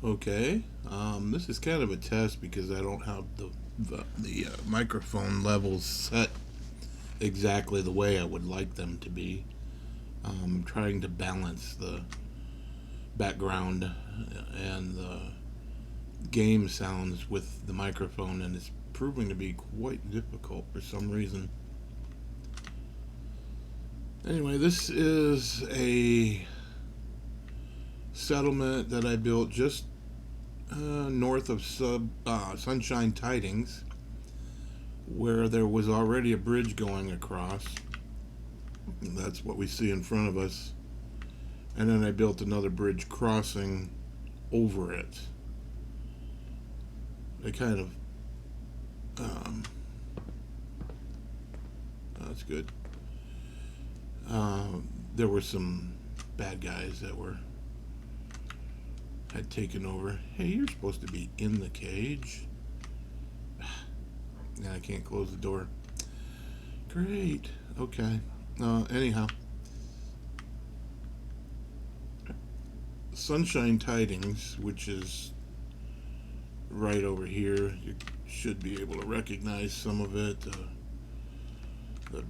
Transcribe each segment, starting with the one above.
Okay, this is kind of a test because I don't have the microphone levels set exactly the way I would like them to be. I'm trying to balance the background and the game sounds with the microphone, and it's proving to be quite difficult for some reason. Anyway, this is a settlement that I built just north of Sunshine Tidings, where there was already a bridge going across. That's what we see in front of us. And then I built another bridge crossing over it. I kind of, um, that's good. There were some bad guys that had taken over. Hey, you're supposed to be in the cage. Yeah, I can't close the door. Great. Okay. Anyhow, Sunshine Tidings, which is right over here, you should be able to recognize some of it. The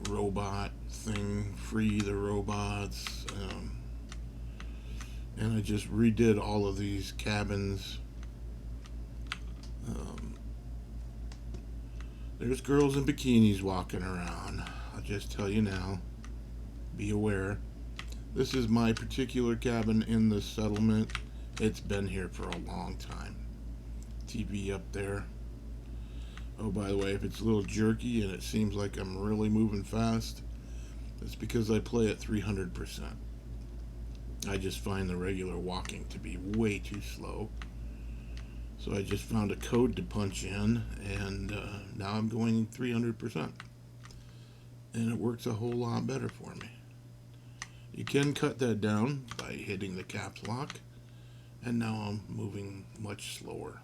robot thing, free the robots. And I just redid all of these cabins. Um, there's girls in bikinis walking around. I'll just tell you now. Be aware. This is my particular cabin in the settlement. It's been here for a long time. TV up there. Oh, by the way, if it's a little jerky and it seems like I'm really moving fast, it's because I play at 300%. I just find the regular walking to be way too slow. So I just found a code to punch in, and now I'm going 300%. And it works a whole lot better for me. You can cut that down by hitting the caps lock, and now I'm moving much slower.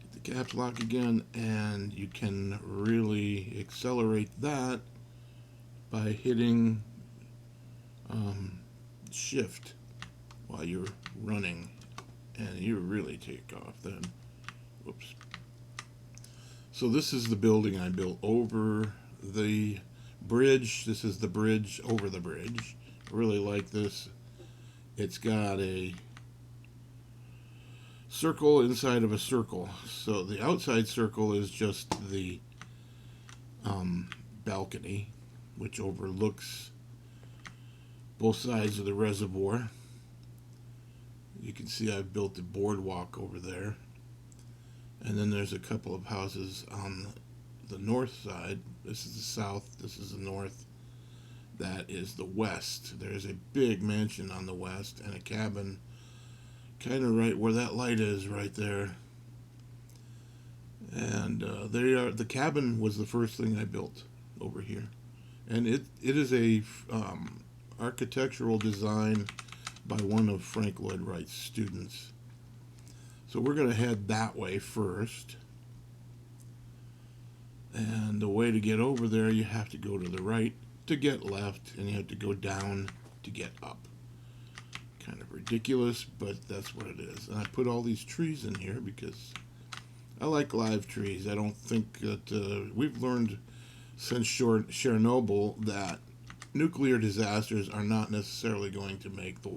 Hit the caps lock again, and you can really accelerate that by hitting shift while you're running, and you really take off then. Whoops. So this is the building I built over the bridge. This is the bridge over the bridge. I really like this. It's got a circle inside of a circle. So the outside circle is just the balcony, which overlooks both sides of the reservoir. You can see I've built a boardwalk over there. And then there's a couple of houses on the north side. This is the south, this is the north. That is the west. There's a big mansion on the west and a cabin kind of right where that light is right there. And the cabin was the first thing I built over here. And it is a architectural design by one of Frank Lloyd Wright's students. So we're going to head that way first. And the way to get over there, you have to go to the right to get left, and you have to go down to get up. Kind of ridiculous, but that's what it is. And I put all these trees in here because I like live trees. I don't think that we've learned since Chernobyl that nuclear disasters are not necessarily going to make the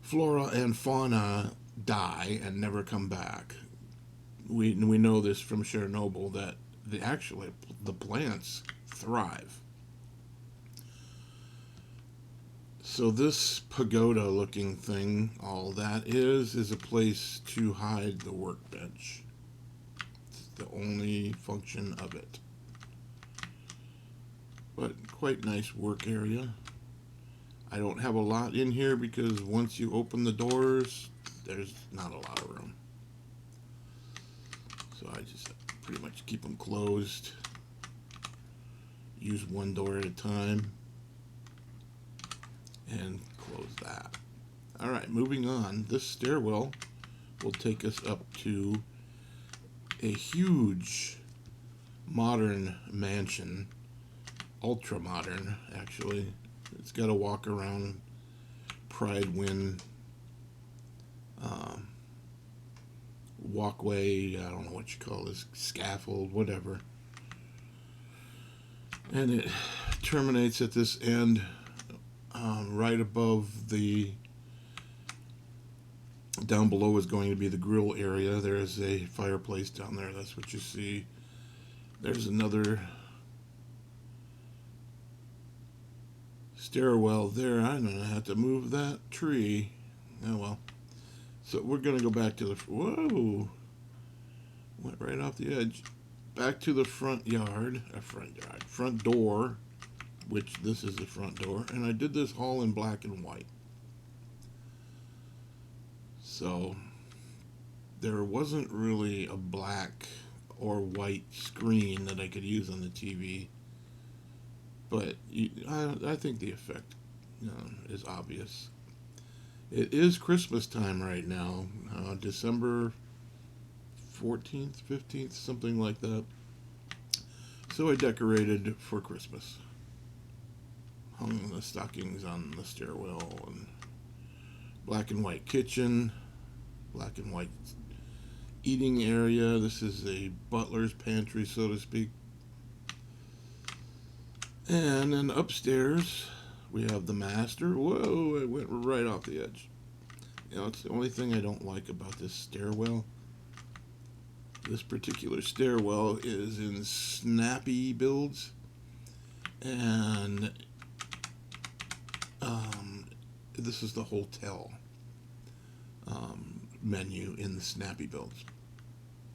flora and fauna die and never come back. We know this from Chernobyl that the plants thrive. So this pagoda looking thing, all that is a place to hide the workbench. It's the only function of it. But quite nice work area. I don't have a lot in here because once you open the doors, there's not a lot of room. So I just pretty much keep them closed. Use one door at a time. And close that. Alright, moving on. This stairwell will take us up to a huge modern mansion. Ultra modern, actually. It's got a walk around pride wind walkway, I don't know what you call this, scaffold, whatever. And it terminates at this end, right above the, down below is going to be the grill area. There's a fireplace down there, that's what you see. There's another stairwell there. I'm gonna have to move that tree. Oh well. So we're gonna go back to the, whoa, went right off the edge. Back to the front door, which this is the front door, and I did this all in black and white. So there wasn't really a black or white screen that I could use on the TV, but I think the effect is obvious. It is Christmas time right now, December 14th, 15th, something like that. So I decorated for Christmas. Hung the stockings on the stairwell, and black and white kitchen, black and white eating area. This is a butler's pantry, so to speak. And then upstairs we have the master. Whoa, it went right off the edge. It's the only thing I don't like about this stairwell. This particular stairwell is in snappy builds, and this is the hotel menu in the snappy builds.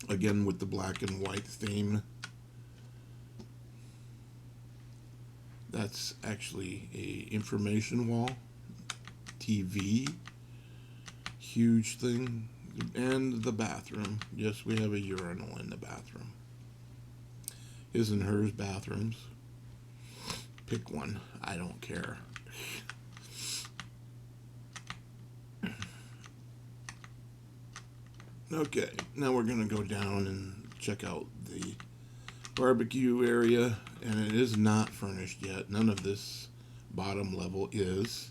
Again, with the black and white theme. That's actually a information wall, TV, huge thing, and the bathroom. Yes, we have a urinal in the bathroom. His and hers bathrooms. Pick one. I don't care. Okay, now we're going to go down and check out the barbecue area, and it is not furnished yet. None of this bottom level is.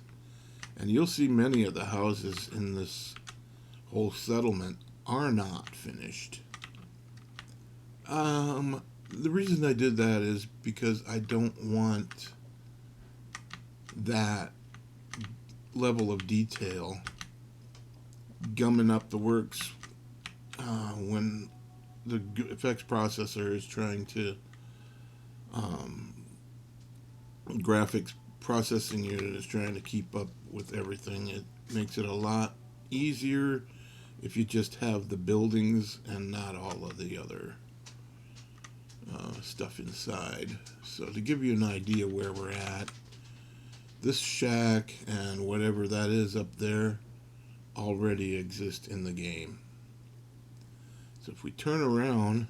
And you'll see many of the houses in this whole settlement are not finished. The reason I did that is because I don't want that level of detail gumming up the works when the effects processor is trying to graphics processing unit is trying to keep up with everything. It makes it a lot easier if you just have the buildings and not all of the other stuff inside. So to give you an idea where we're at, this shack and whatever that is up there already exist in the game. So if we turn around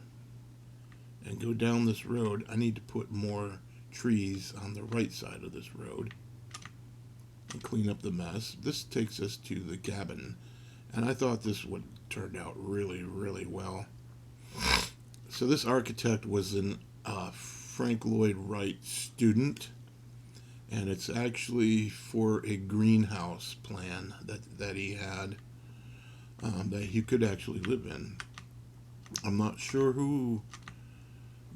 and go down this road, I need to put more trees on the right side of this road and clean up the mess. This takes us to the cabin, and I thought this would turn out really, really well. So this architect was an Frank Lloyd Wright student, and it's actually for a greenhouse plan that he had that he could actually live in. I'm not sure who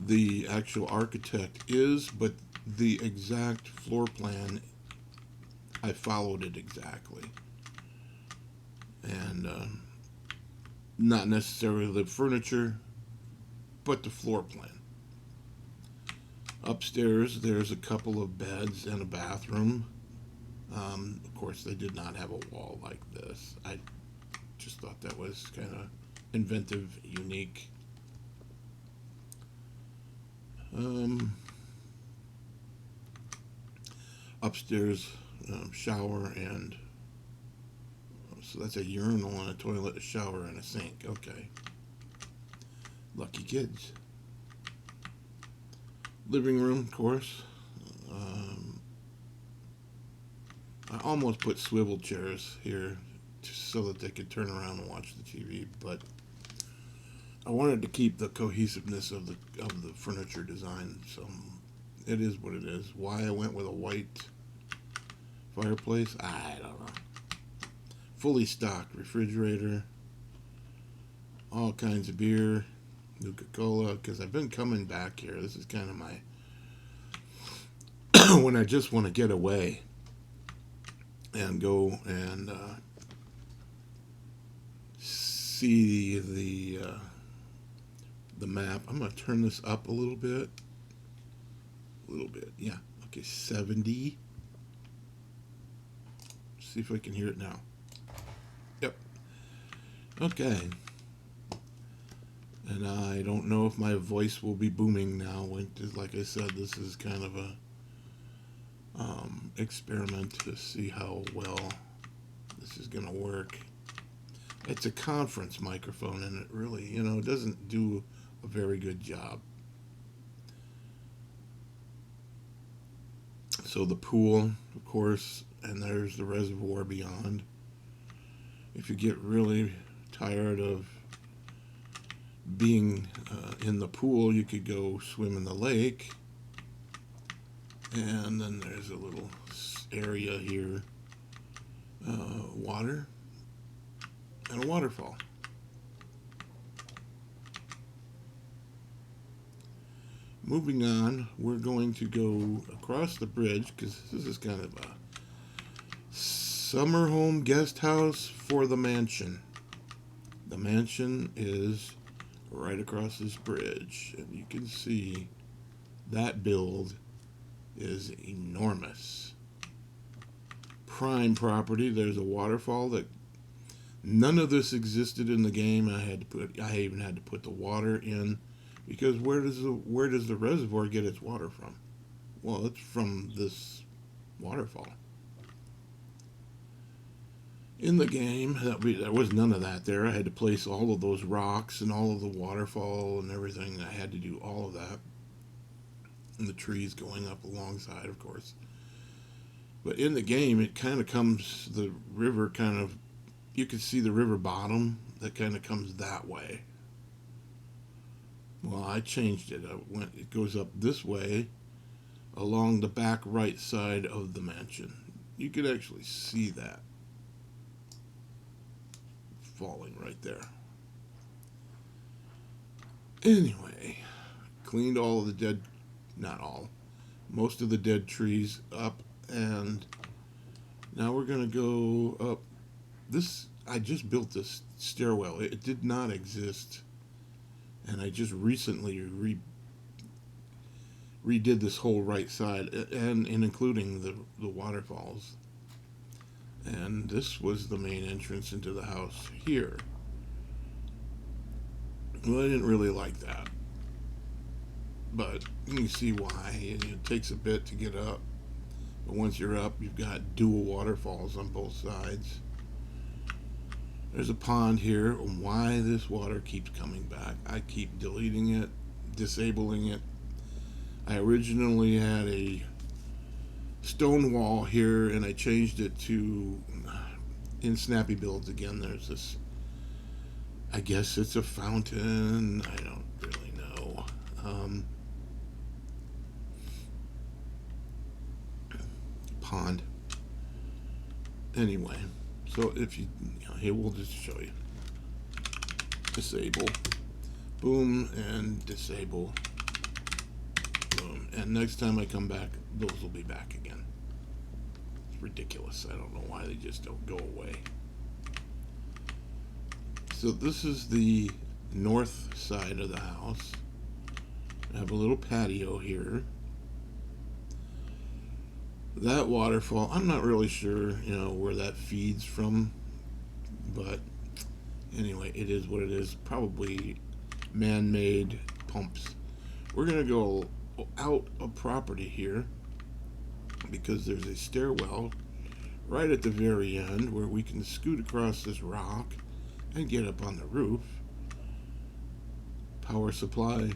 the actual architect is, but the exact floor plan, I followed it exactly. And not necessarily the furniture, but the floor plan. Upstairs, there's a couple of beds and a bathroom. Of course, they did not have a wall like this. I just thought that was kind of inventive, unique. Upstairs, shower, and so that's a urinal and a toilet, a shower, and a sink. Okay. Lucky kids. Living room, of course. I almost put swivel chairs here just so that they could turn around and watch the TV, but I wanted to keep the cohesiveness of the furniture design, so it is what it is. Why I went with a white fireplace, I don't know. fully stocked refrigerator, all kinds of beer, Coca-Cola, because I've been coming back here. This is kind of my when I just want to get away and go and see the map. I'm going to turn this up a little bit. Yeah. Okay, 70. See if I can hear it now. Yep. Okay. And I don't know if my voice will be booming now. Like I said, this is kind of a experiment to see how well this is going to work. It's a conference microphone, and it really, doesn't do a very good job. So the pool, of course, and there's the reservoir beyond. If you get really tired of being in the pool, you could go swim in the lake. And then there's a little area here, water, and a waterfall. Moving on, we're going to go across the bridge because this is kind of a summer home guest house for the mansion. The mansion is right across this bridge, and you can see that build is enormous. Prime property. There's a waterfall that none of this existed in the game. I even had to put the water in because where does the reservoir get its water from? Well, it's from this waterfall. In the game, there was none of that there. I had to place all of those rocks and all of the waterfall and everything. I had to do all of that. And the trees going up alongside, of course. But in the game, it kind of comes, the river kind of, you can see the river bottom that kind of comes that way. Well, I changed it. It goes up this way along the back right side of the mansion. You could actually see that falling right there. Anyway, cleaned all of the dead, not all, most of the dead trees up, and now we're going to go up this. I just built this stairwell. It did not exist, and I just recently redid this whole right side, and including the waterfalls. And this was the main entrance into the house here. Well, I didn't really like that, but you can see why. It takes a bit to get up, but once you're up, you've got dual waterfalls on both sides. There's a pond here. Why this water keeps coming back? I keep deleting it, disabling it. I originally had a stone wall here, and I changed it to, in Snappy Builds again, there's this, I guess it's a fountain, I don't really know. Pond. Anyway, so if you, here, we'll just show you. Disable. Boom, and disable. Boom. And next time I come back, those will be back again. It's ridiculous. I don't know why they just don't go away. So this is the north side of the house. I have a little patio here. That waterfall, I'm not really sure, where that feeds from, but anyway, it is what it is. Probably man-made pumps. We're going to go out of property here because there's a stairwell right at the very end where we can scoot across this rock and get up on the roof. Power supply.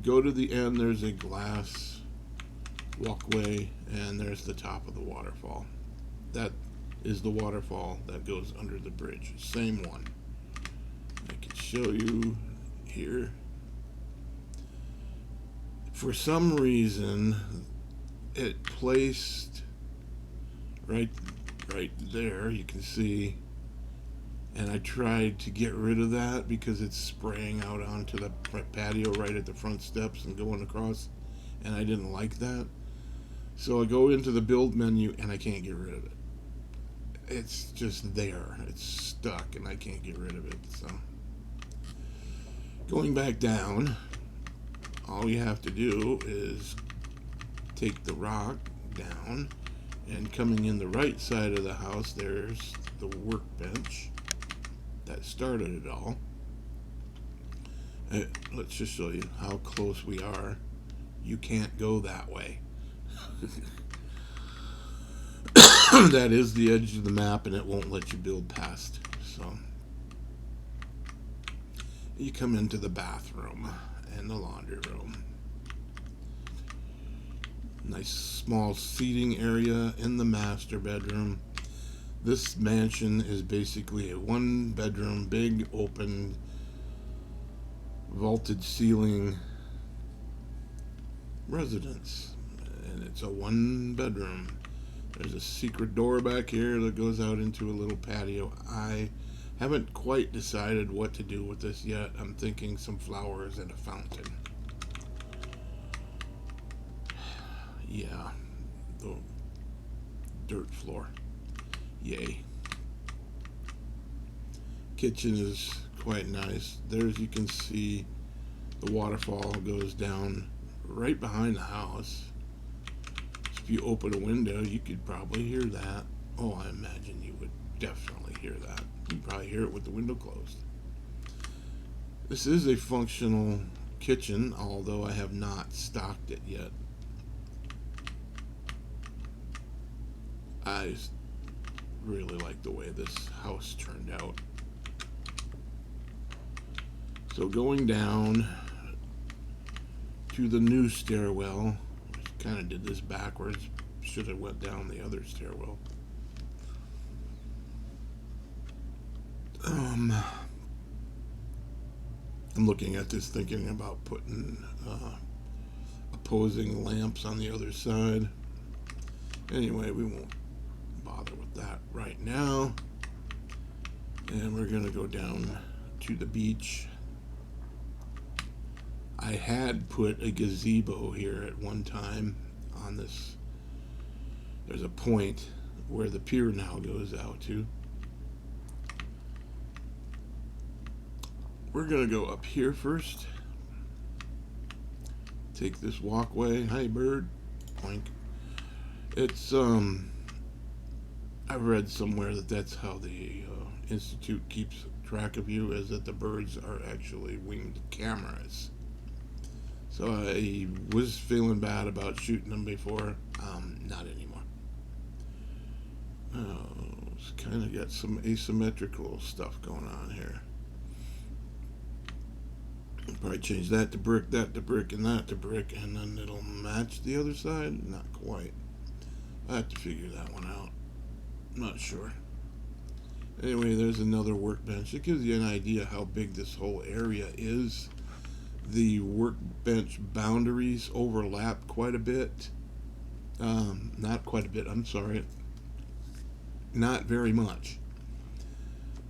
Go to the end, there's a glass walkway, and there's the top of the waterfall. That is the waterfall that goes under the bridge. Same one. I can show you here. For some reason, it placed right there. You can see And I tried to get rid of that because it's spraying out onto the patio right at the front steps and going across, and I didn't like that. So I go into the build menu and I can't get rid of it. It's just there. It's stuck and I can't get rid of it. So going back down, all you have to do is take the rock down, and coming in the right side of the house, there's the workbench that started it all. Let's just show you how close we are. You can't go that way. That is the edge of the map, and it won't let you build past. So you come into the bathroom and the laundry room. Nice small seating area in the master bedroom. This mansion is basically a one bedroom, big open vaulted ceiling residence, and it's a one bedroom. There's a secret door back here that goes out into a little patio. I haven't quite decided what to do with this yet. I'm thinking some flowers and a fountain. Yeah, the dirt floor. Yay. Kitchen is quite nice. There, as you can see, the waterfall goes down right behind the house. If you open a window, you could probably hear that. Oh, I imagine you would definitely hear that. You'd probably hear it with the window closed. This is a functional kitchen, although I have not stocked it yet. I really like the way this house turned out. So going down to the new stairwell, kind of did this backwards. Should have went down the other stairwell. I'm looking at this thinking about putting opposing lamps on the other side. Anyway, we won't bother with that right now. And we're gonna go down to the beach. I had put a gazebo here at one time on this. There's a point where the pier now goes out to. We're gonna go up here first. Take this walkway. Hi, bird. Poink. It's I've read somewhere that that's how the Institute keeps track of you, is that the birds are actually winged cameras. So I was feeling bad about shooting them before. Not anymore. It's kind of got some asymmetrical stuff going on here. I'll probably change that to brick, and that to brick, and then it'll match the other side. Not quite. I have to figure that one out. I'm not sure. Anyway, there's another workbench. It gives you an idea how big this whole area is. The workbench boundaries overlap quite a bit. Not quite a bit, I'm sorry. Not very much.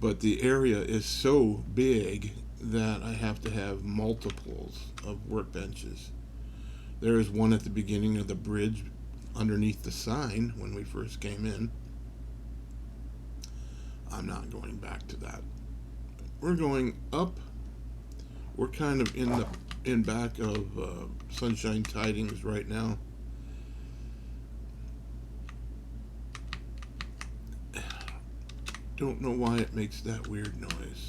But the area is so big that I have to have multiples of workbenches. There is one at the beginning of the bridge underneath the sign when we first came in. I'm not going back to that. We're going up. We're kind of in back of Sunshine Tidings right now. Don't know why it makes that weird noise.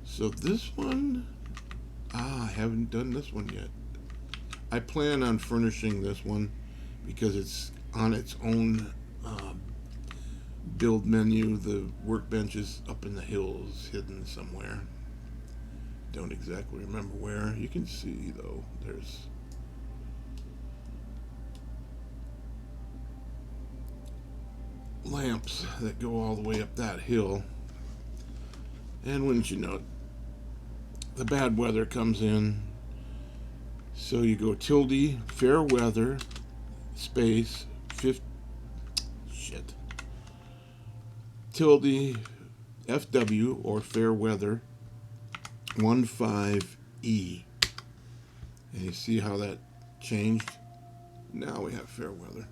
So this one, I haven't done this one yet. I plan on furnishing this one because it's on its own build menu. The workbench is up in the hills, hidden somewhere. Don't exactly remember where. You can see though, there's lamps that go all the way up that hill. And wouldn't you know it, the bad weather comes in. So you go tilde fair weather space tilde FW, or fair weather 15E. And you see how that changed? Now we have fair weather.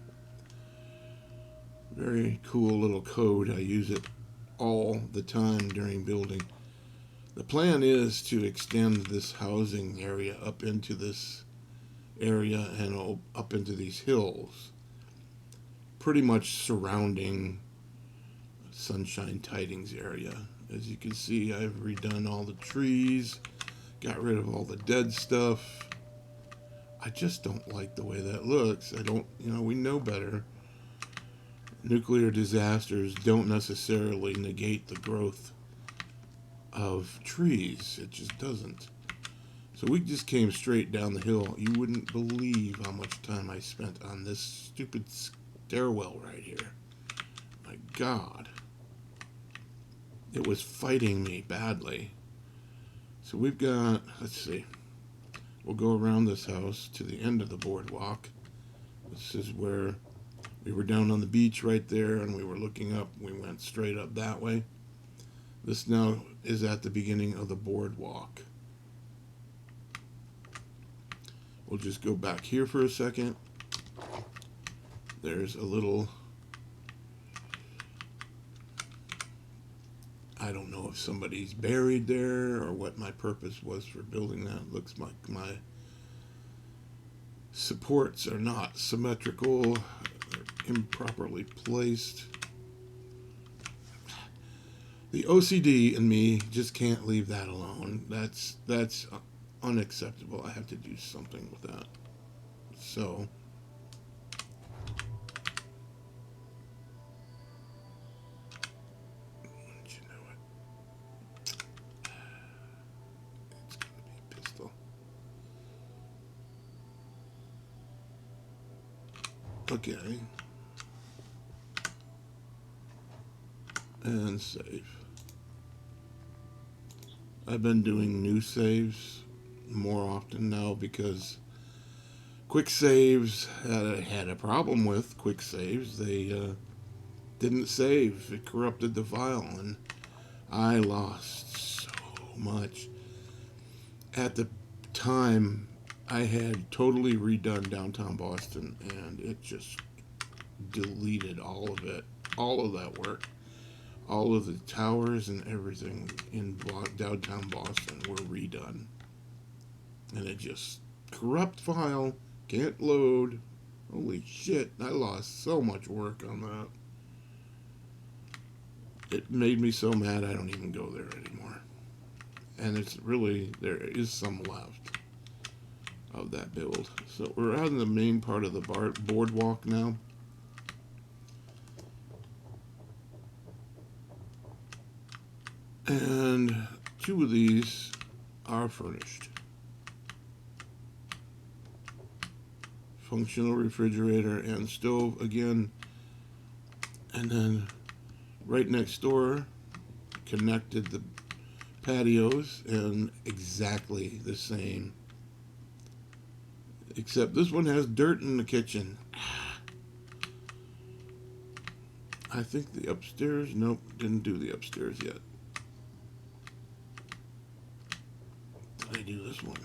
Very cool little code. I use it all the time during building. The plan is to extend this housing area up into this area and up into these hills, pretty much surrounding Sunshine Tidings area. As you can see, I've redone all the trees, got rid of all the dead stuff. I just don't like the way that looks. We know better. Nuclear disasters don't necessarily negate the growth of trees. It just doesn't. So we just came straight down the hill. You wouldn't believe how much time I spent on this stupid stairwell right here. My God. It was fighting me badly. So we've got, let's see, we'll go around this house to the end of the boardwalk. This is where we were down on the beach right there, and we were looking up. We went straight up that way. This now is at the beginning of the boardwalk. We'll just go back here for a second. There's a little, I don't know if somebody's buried there or what my purpose was for building that. Looks like my supports are not symmetrical, they're improperly placed. The OCD in me just can't leave that alone. That's unacceptable. I have to do something with that. So you know it. It's gonna be a pistol. Okay. And save. I've been doing new saves more often now because quick saves had a problem with quick saves. They didn't save. It corrupted the file, and I lost so much. At the time, I had totally redone downtown Boston, and it just deleted all of it, all of that work. All of the towers and everything in downtown Boston were redone. And it just, corrupt file, can't load. Holy shit, I lost so much work on that. It made me so mad I don't even go there anymore. And it's really, there is some left of that build. So we're out in the main part of the boardwalk now. And 2 of these are furnished. Functional refrigerator and stove again. And then right next door, connected the patios, and exactly the same. Except this one has dirt in the kitchen. I think the upstairs, nope, didn't do the upstairs yet. Did I do this one?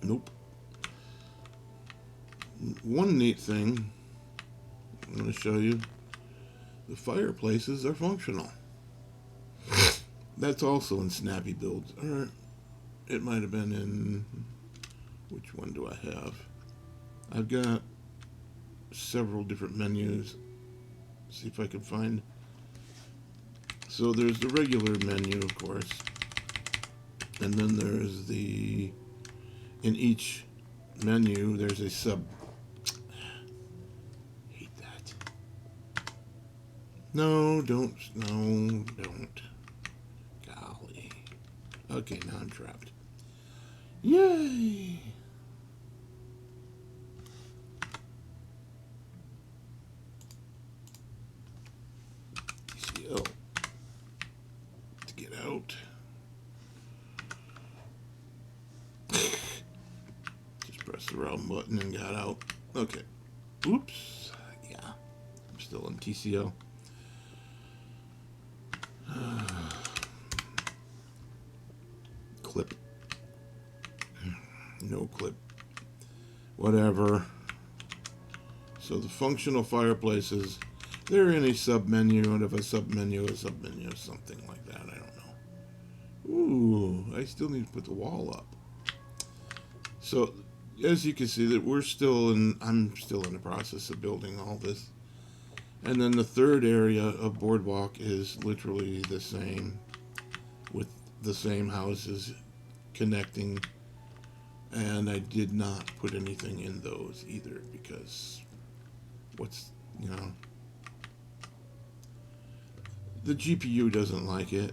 Nope. One neat thing I'm going to show you, the fireplaces are functional. That's also in Snappy Builds. Or it might have been in, which one do I have? I've got several different menus. See if I can find. So there's the regular menu, of course. And then there's the, in each menu, there's a sub. Hate that. No, don't. Golly. Okay, now I'm trapped. Yay! CL. To get out. Just press the wrong button and got out. Okay. Oops. Yeah. I'm still in TCO. Clip. No clip. Whatever. So the functional fireplaces, they're in a submenu, and if a submenu is something like that, I don't know. Ooh, I still need to put the wall up. So as you can see, that I'm still in the process of building all this. And then the third area of boardwalk is literally the same, with the same houses connecting. And I did not put anything in those either, because the GPU doesn't like it,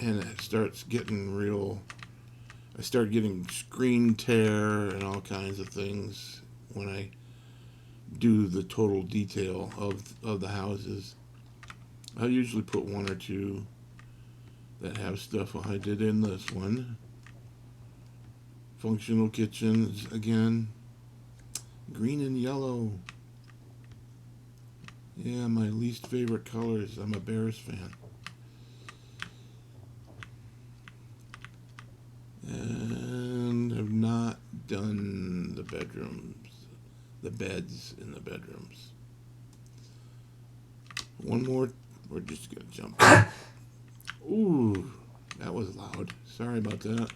and it starts getting I start getting screen tear and all kinds of things when I do the total detail of the houses. I usually put one or two that have stuff I did in this one. Functional kitchens again. Green and yellow. Yeah, my least favorite colors. I'm a Bears fan. And I've not done the bedrooms, the beds in the bedrooms. One more. We're just going to jump. Ooh, that was loud. Sorry about that.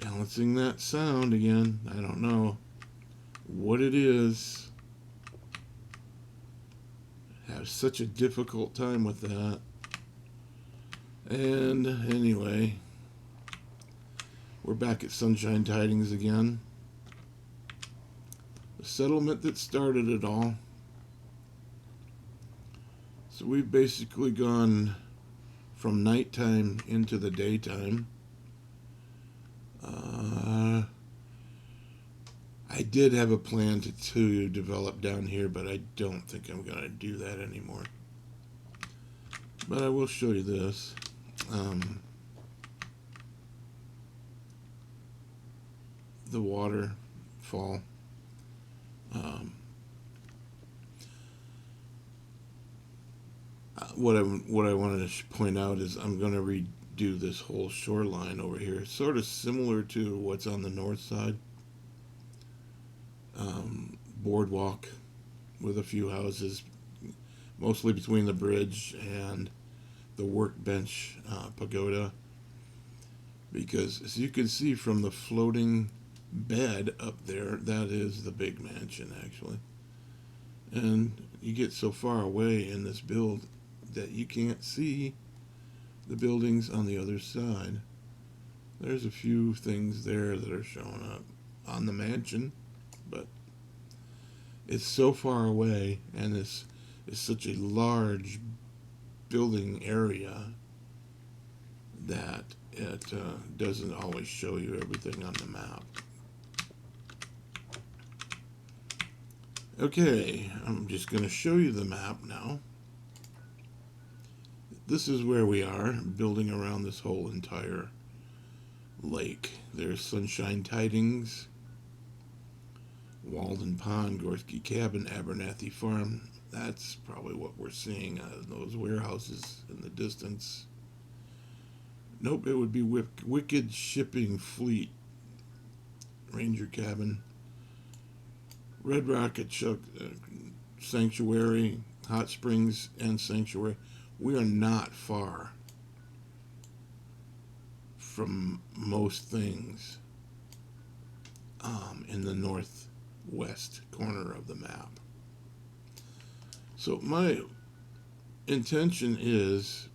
Balancing that sound again. I don't know what it is. Have such a difficult time with that. And anyway, we're back at Sunshine Tidings again. The settlement that started it all. So we've basically gone from nighttime into the daytime. I did have a plan to develop down here, but I don't think I'm going to do that anymore. But I will show you this. The waterfall. What I wanted to point out is I'm going to redo this whole shoreline over here. It's sort of similar to what's on the north side. Boardwalk with a few houses, mostly between the bridge and the workbench pagoda. Because as you can see from the floating bed up there, that is the big mansion actually. And you get so far away in this build that you can't see the buildings on the other side. There's a few things there that are showing up on the mansion, but it's so far away, and it's such a large building area that it doesn't always show you everything on the map. Okay, I'm just going to show you the map now. This is where we are, building around this whole entire lake. There's Sunshine Tidings, Walden Pond, Gorski Cabin, Abernathy Farm. That's probably what we're seeing, those warehouses in the distance. Nope, it would be Wicked Shipping Fleet, Ranger Cabin, Red Rocket Sanctuary, Hot Springs, and Sanctuary. We are not far from most things in the northwest corner of the map. So my intention is,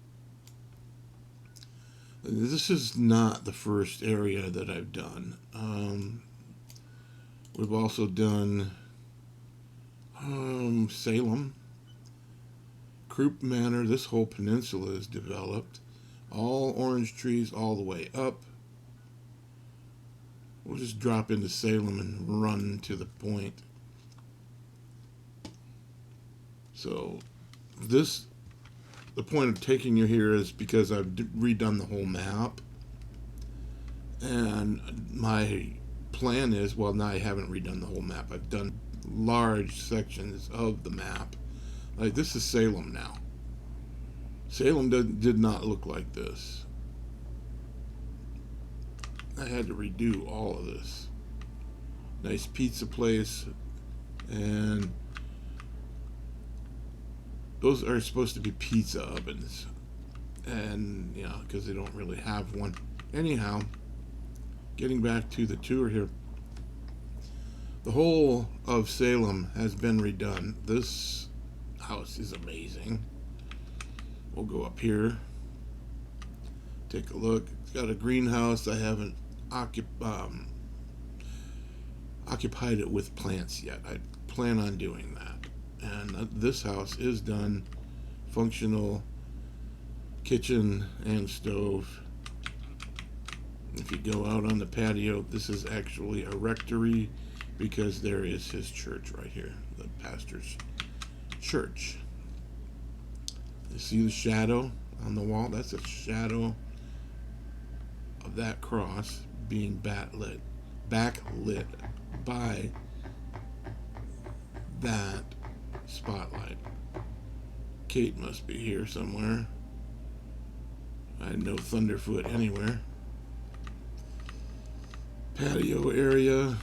this is not the first area that I've done. We've also done Salem, Croup Manor. This whole peninsula is developed. All orange trees all the way up. We'll just drop into Salem and run to the point. The the point of taking you here is because I've redone the whole map. And my plan is, well, now I haven't redone the whole map. I've done large sections of the map. Like, this is Salem now. Salem did not look like this. I had to redo all of this. Nice pizza place, and those are supposed to be pizza ovens, and yeah, because they don't really have one. Anyhow, getting back to the tour here, the whole of Salem has been redone. This house is amazing. We'll go up here, take a look. It's got a greenhouse. I haven't occupied it with plants yet. I plan on doing that. And this house is done. Functional kitchen and stove. If you go out on the patio, this is actually a rectory, because there is his church right here, the pastor's church. You see the shadow on the wall? That's a shadow of that cross being backlit by that spotlight. Kate must be here somewhere. I know Thunderfoot anywhere. Patio area.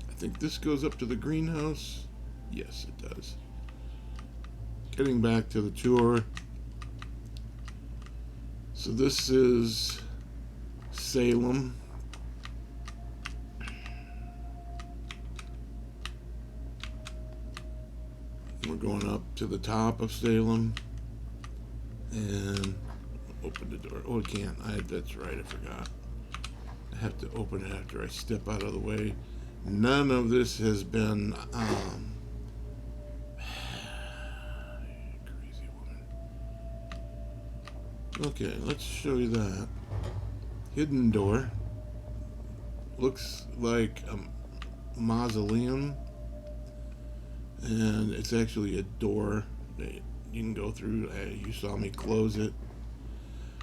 I think this goes up to the greenhouse. Yes, it does. Getting back to the tour. So this is Salem. We're going up to the top of Salem, and open the door. Oh, I can't. That's right, I forgot. I have to open it after I step out of the way. None of this has been crazy woman. Okay, let's show you that. Hidden door. Looks like a mausoleum, and it's actually a door that you can go through. You saw me close it.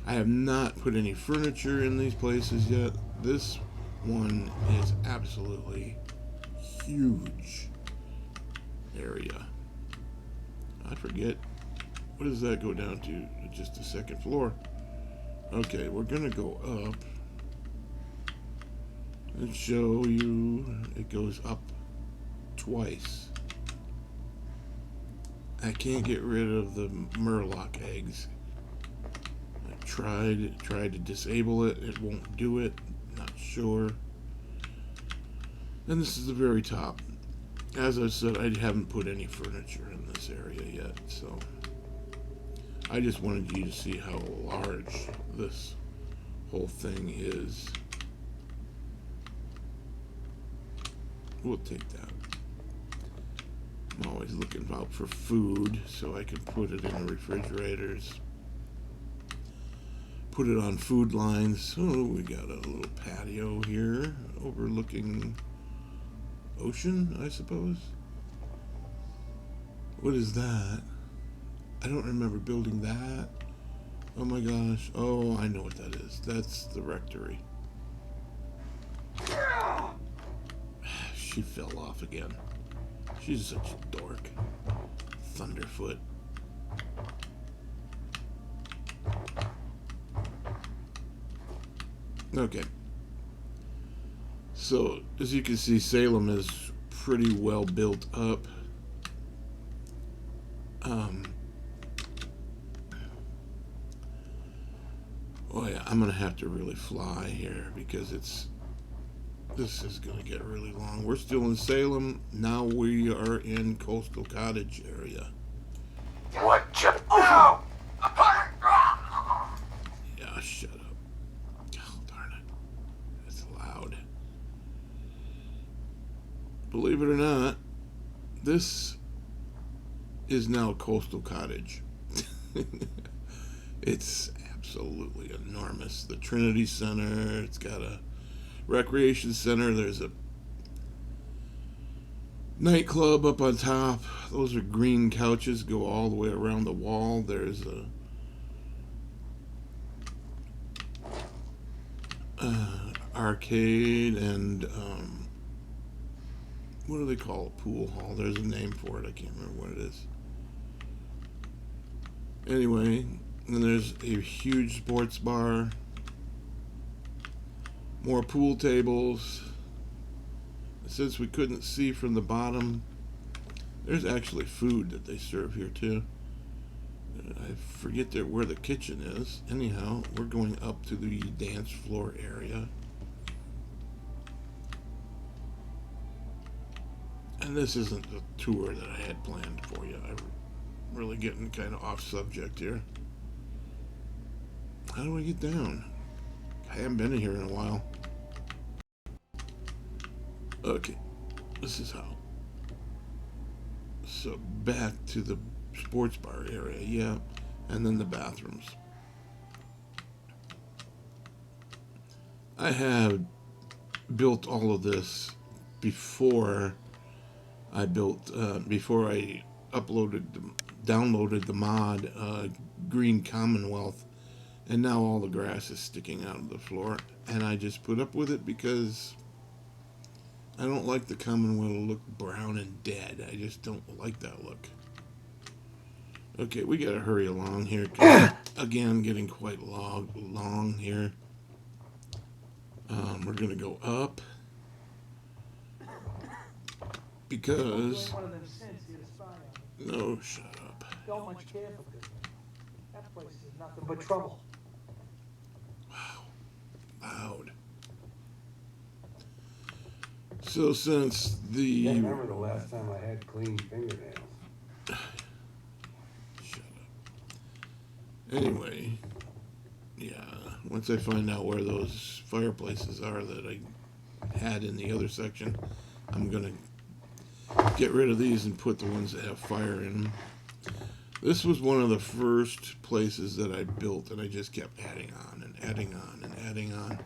I have not put any furniture in these places yet. This one is absolutely huge area. I forget, what does that go down to? Just the second floor. Okay, we're gonna go up and show you it goes up twice. I can't get rid of the Murloc eggs. I tried to disable it. It won't do it. Not sure. And this is the very top. As I said, I haven't put any furniture in this area yet, so I just wanted you to see how large this whole thing is. We'll take that. I'm always looking out for food so I can put it in the refrigerators. Put it on food lines. So we got a little patio here overlooking ocean, I suppose. What is that? I don't remember building that. Oh my gosh. Oh, I know what that is. That's the rectory. She fell off again. She's such a dork. Thunderfoot. Okay. So, as you can see, Salem is pretty well built up. Oh yeah, I'm gonna have to really fly here because this is gonna get really long. We're still in Salem. Now we are in Coastal Cottage area. What? Oh! Yeah, shut up. Oh, darn it. That's loud. Believe it or not, this is now Coastal Cottage. It's absolutely enormous. The Trinity Center, it's got a recreation center. There's a Nightclub up on top. Those are green couches, go all the way around the wall. There's a arcade and what do they call a pool hall? There's a name for it. I can't remember what it is. Anyway, then there's a huge sports bar, more pool tables. Since we couldn't see from the bottom, there's actually food that they serve here too. I forget where the kitchen is. Anyhow, we're going up to the dance floor area. And this isn't the tour that I had planned for you. I'm really getting kind of off subject here. How do I get down? I haven't been in here in a while. Okay, this is how. So back to the sports bar area, yeah, and then the bathrooms. I had built all of this before I downloaded the mod Green Commonwealth, and now all the grass is sticking out of the floor, and I just put up with it because I don't like the Commonwealth to look brown and dead. I just don't like that look. Okay, we gotta hurry along here. Again, getting quite long here. We're gonna go up because no, shut up. Don't much care for business. That place is nothing but trouble. Wow, loud. So since I remember the last time I had clean fingernails. Shut up. Anyway, yeah, once I find out where those fireplaces are that I had in the other section, I'm gonna get rid of these and put the ones that have fire in them. This was one of the first places that I built, and I just kept adding on and adding on and adding on.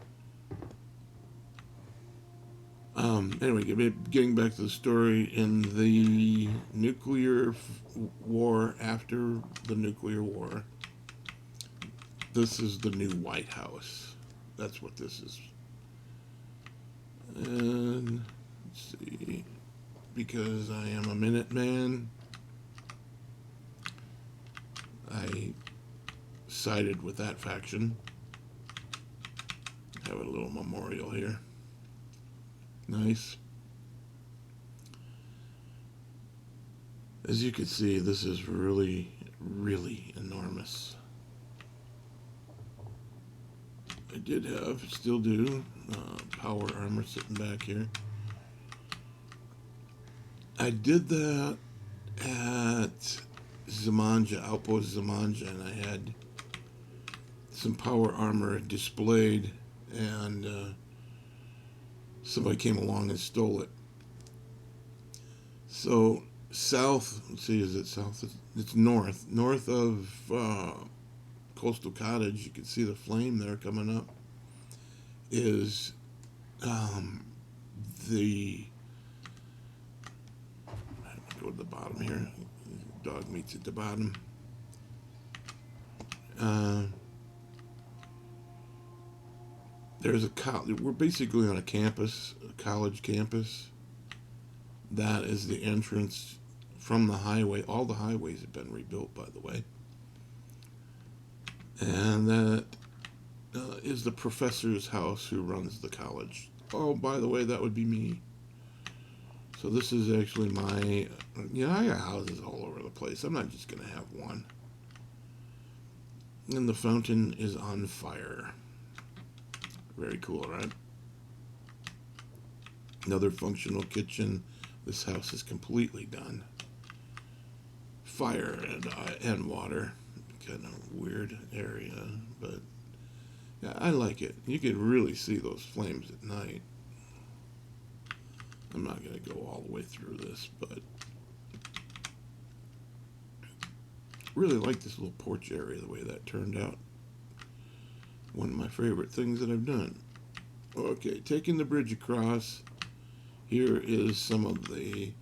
Anyway, getting back to the story, in the nuclear war, after the nuclear war, this is the new White House. That's what this is. And let's see, because I am a Minuteman, I sided with that faction. Have a little memorial here. Nice. As you can see, this is really, really enormous. I did have, still do, power armor sitting back here. I did that at Zamanja, Outpost Zamanja, and I had some power armor displayed, and somebody came along and stole it. So south, let's see, is it south? It's north of Coastal Cottage. You can see the flame there coming up. Is the go to the bottom here. Dog meat's at the bottom. There's a college. We're basically on a campus, a college campus. That is the entrance from the highway. All the highways have been rebuilt, by the way. And that is the professor's house who runs the college. Oh, by the way, that would be me. So this is actually my, I got houses all over the place. I'm not just going to have one. And the fountain is on fire. Very cool, right? Another functional kitchen. This house is completely done. Fire and water. Kind of weird area, but yeah, I like it. You can really see those flames at night. I'm not going to go all the way through this, but really like this little porch area, the way that turned out. One of my favorite things that I've done. Okay, taking the bridge across, here is some of the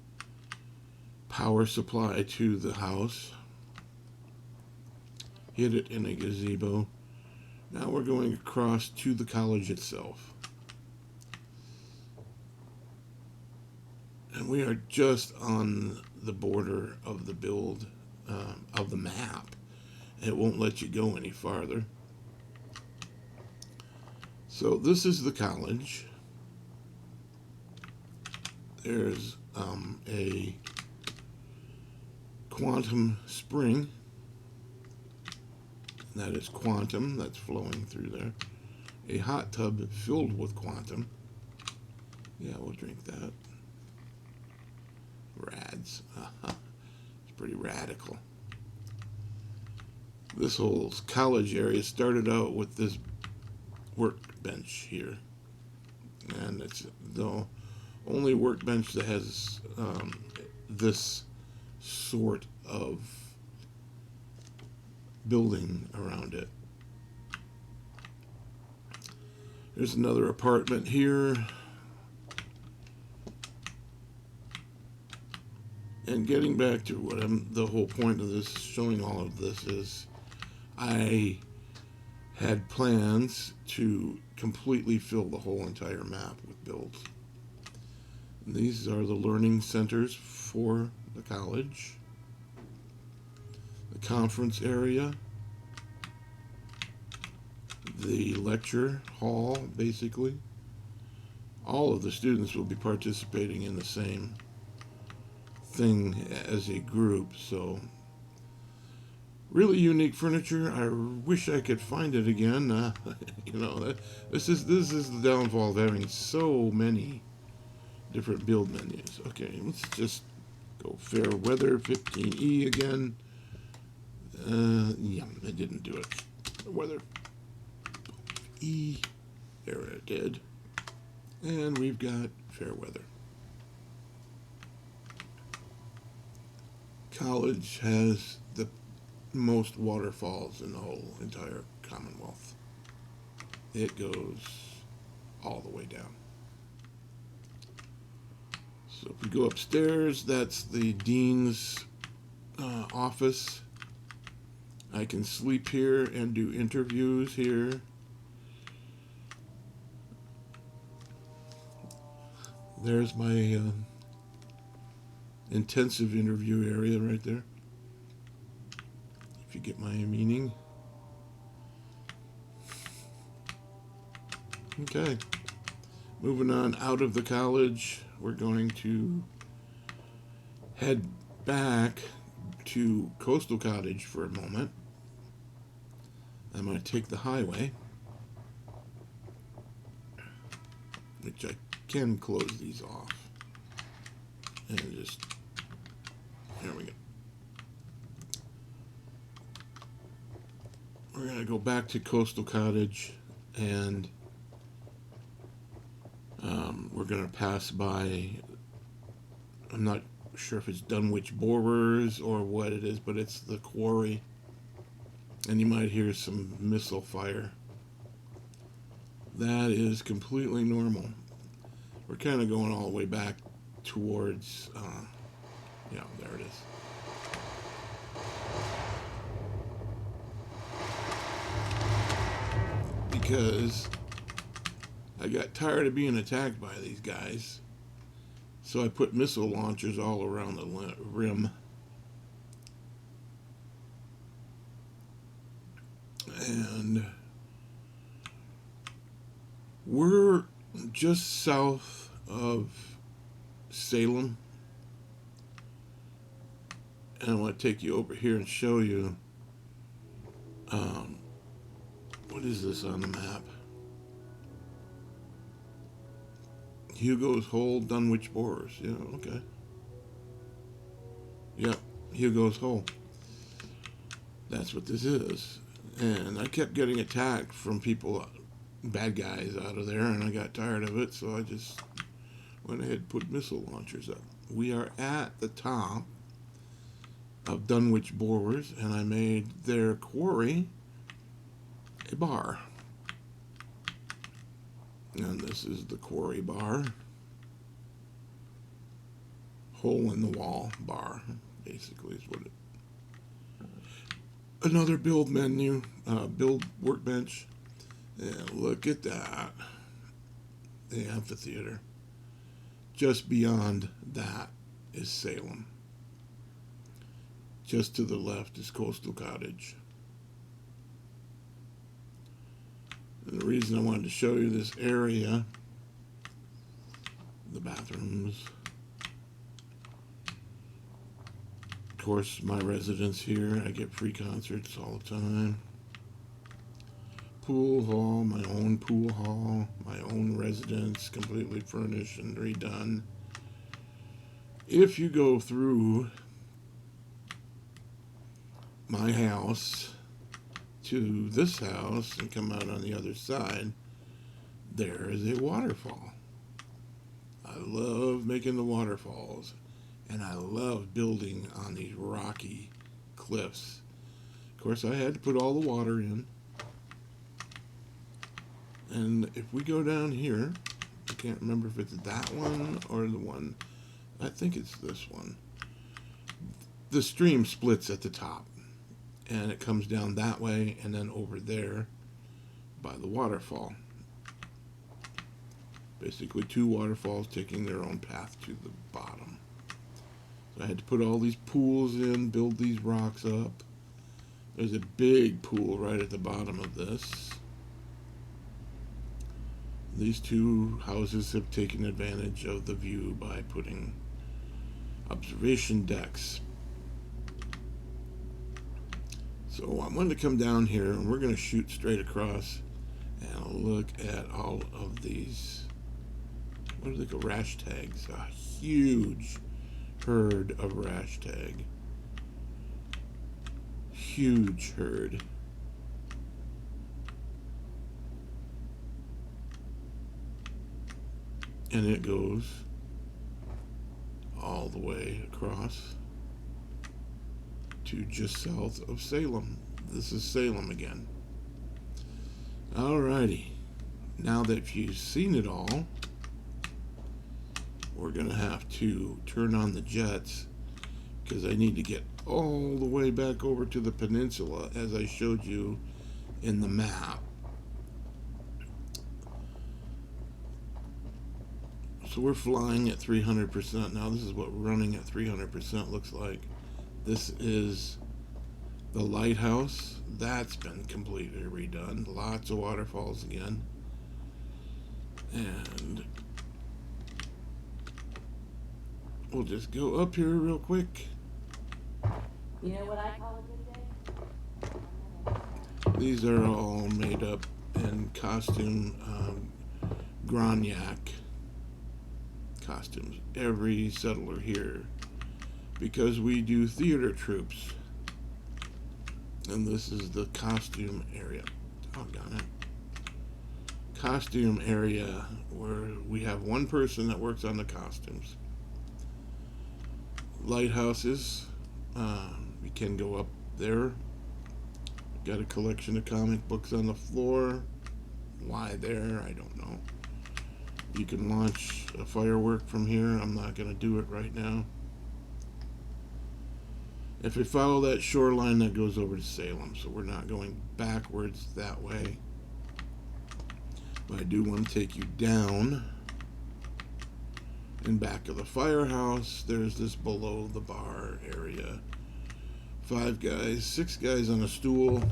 power supply to the house. Hid it in a gazebo. Now we're going across to the college itself. And we are just on the border of the build of the map. It won't let you go any farther. So this is the college. There's a quantum spring. That is quantum that's flowing through there. A hot tub filled with quantum. Yeah, we'll drink that. Rads. It's pretty radical. This whole college area started out with this workbench here. And it's the only workbench that has this sort of building around it. There's another apartment here. And getting back to what the whole point of this, showing all of this, is I had plans to completely fill the whole entire map with builds. And these are the learning centers for the college. The conference area. The lecture hall, basically. All of the students will be participating in the same thing as a group, so really unique furniture. I wish I could find it again. You know, this is the downfall of having so many different build menus. Okay, let's just go fair weather 15E again. Yeah, I didn't do it. Weather E, there it did, and we've got fair weather. College has the most waterfalls in the whole entire Commonwealth. It goes all the way down. So if we go upstairs, that's the dean's office. I can sleep here and do interviews here. There's my intensive interview area right there, if you get my meaning. Okay, moving on out of the college, we're going to head back to Coastal Cottage for a moment. I'm going to take the highway, which I can close these off, and just, there we go. We're going to go back to Coastal Cottage, and we're going to pass by, I'm not sure if it's Dunwich Borers or what it is, but it's the quarry. And you might hear some missile fire. That is completely normal. We're kind of going all the way back towards, yeah, there it is. Because I got tired of being attacked by these guys. So I put missile launchers all around the rim. And we're just south of Salem. And I want to take you over here and show you what is this on the map? Hugo's Hole, Dunwich Borers. Yeah, okay. Yeah, Hugo's Hole. That's what this is. And I kept getting attacked from people, bad guys out of there, and I got tired of it, so I just went ahead and put missile launchers up. We are at the top of Dunwich Borers, and I made their quarry a bar. And this is the quarry bar. hole in the wall bar, basically is what it. Another build menu, build workbench, and look at that, the amphitheater. Just beyond that is Salem. Just to the left is Coastal Cottage. And the reason I wanted to show you this area, the bathrooms, of course, my residence here, I get free concerts all the time. Pool hall, my own pool hall, my own residence, completely furnished and redone. If you go through my house to this house and come out on the other side, there is a waterfall. I love making the waterfalls, and I love building on these rocky cliffs. Of course, I had to put all the water in. And if we go down here, I can't remember if it's that one or the one, I think it's this one. The stream splits at the top, and it comes down that way and then over there by the waterfall. Basically two waterfalls taking their own path to the bottom. So I had to put all these pools in, build these rocks up. There's a big pool right at the bottom of this. These two houses have taken advantage of the view by putting observation decks. So I'm going to come down here and we're going to shoot straight across and look at all of these, what do they call, rash tags? A huge herd of rash tag. Huge herd. And it goes all the way across to just south of Salem. This is Salem again. Alrighty. Now that you've seen it all, we're going to have to turn on the jets because I need to get all the way back over to the peninsula as I showed you in the map. So we're flying at 300%. Now this is what running at 300% looks like. This is the lighthouse. That's been completely redone. Lots of waterfalls again. And we'll just go up here real quick. You know what I call a good day? These are all made up in costume Grognac costumes. Every settler here, because we do theater troops. And this is the costume area. Doggone it. Costume area where we have one person that works on the costumes. Lighthouses. We can go up there. Got a collection of comic books on the floor. Why there? I don't know. You can launch a firework from here. I'm not going to do it right now. If we follow that shoreline, that goes over to Salem, so we're not going backwards that way. But I do want to take you down. In back of the firehouse, there's this below the bar area. 5 guys, 6 guys on a stool.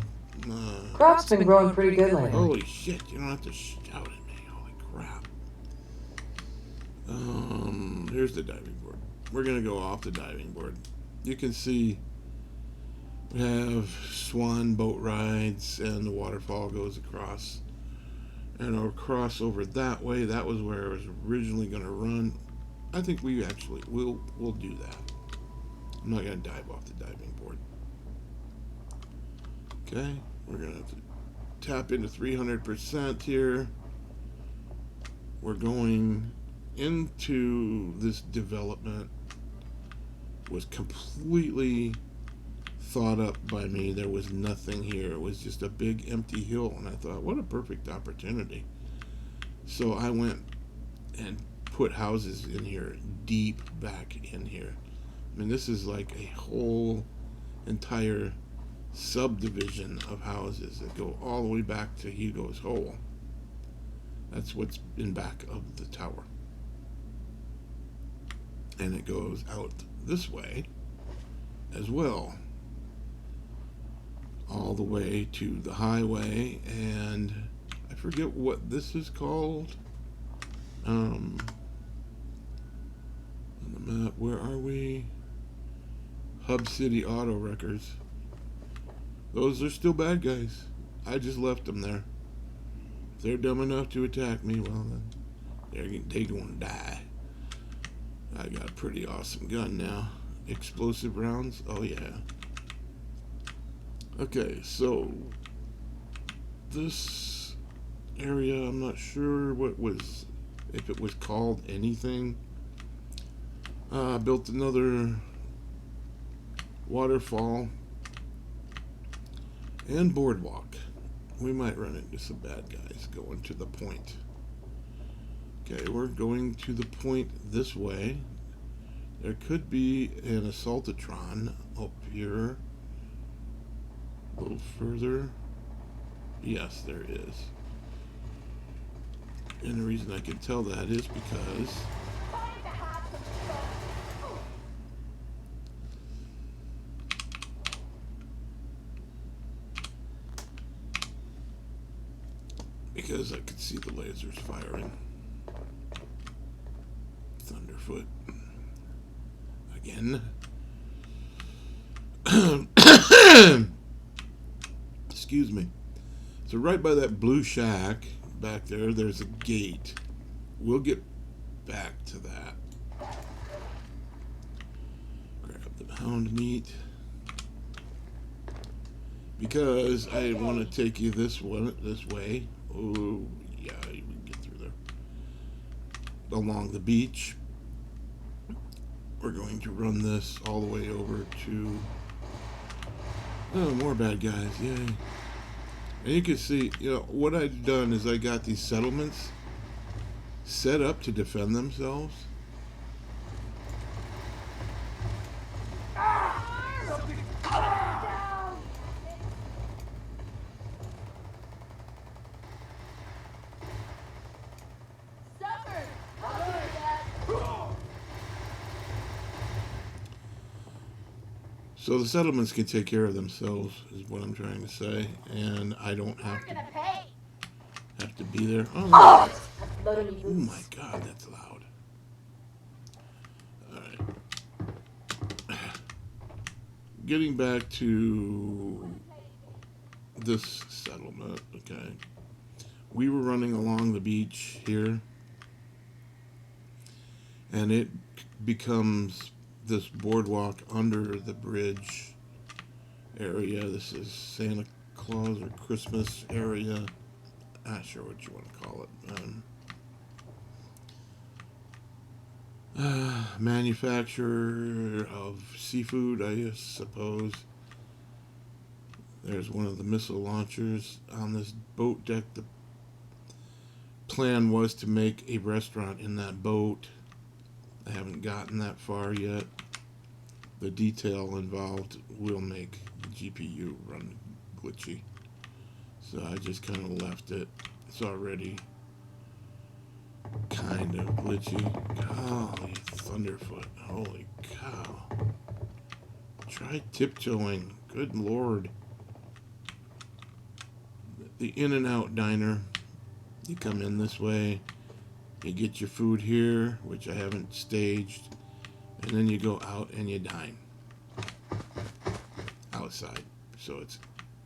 Crop's been growing pretty good lately. Holy shit, you don't have to shout at me. Holy crap. Here's the diving board. We're going to go off the diving board. You can see we have swan boat rides and the waterfall goes across. And I'll cross over that way. That was where I was originally going to run. I think we actually we'll do that. I'm not going to dive off the diving board. Okay, we're going to tap into 300% here. We're going into this development. Was completely thought up by me. There was nothing here. It was just a big empty hill, and I thought, what a perfect opportunity. So I went and put houses in here, deep back in here. I mean, this is like a whole entire subdivision of houses that go all the way back to Hugo's hole. That's what's in back of the tower. And it goes out this way as well, all the way to the highway, and I forget what this is called. On the map, where are we? Hub City Auto Wreckers. Those are still bad guys. I just left them there. If they're dumb enough to attack me, well then they're gonna die. I got a pretty awesome gun now. Explosive rounds, oh yeah. Okay, so this area, I'm not sure if it was called anything. Built another waterfall and boardwalk. We might run into some bad guys going to the point. Okay, we're going to the point this way. There could be an assaultatron up here. A little further. Yes, there is. And the reason I can tell that is because I could see the lasers firing. Thunderfoot. Again. Excuse me. So right by that blue shack back there, there's a gate. We'll get back to that. Grab the hound meat. Because I want to take you this way. Oh, yeah, we can get through there. Along the beach. We're going to run this all the way over to... Oh, more bad guys, yay. And you can see, what I've done is I got these settlements set up to defend themselves. So the settlements can take care of themselves, is what I'm trying to say, and I don't have to be there. Oh, oh my God, that's loud. All right. Getting back to this settlement, okay. We were running along the beach here, and it becomes this boardwalk under the bridge area. This is Santa Claus or Christmas area. Not sure what you want to call it. Manufacturer of seafood, I suppose. There's one of the missile launchers on this boat deck. The plan was to make a restaurant in that boat. I haven't gotten that far yet. The detail involved will make the GPU run glitchy. So I just kind of left it. It's already kind of glitchy. Golly, Thunderfoot. Holy cow. Try tiptoeing. Good Lord. The In-N-Out diner. You come in this way. You get your food here, which I haven't staged, and then you go out and you dine outside. So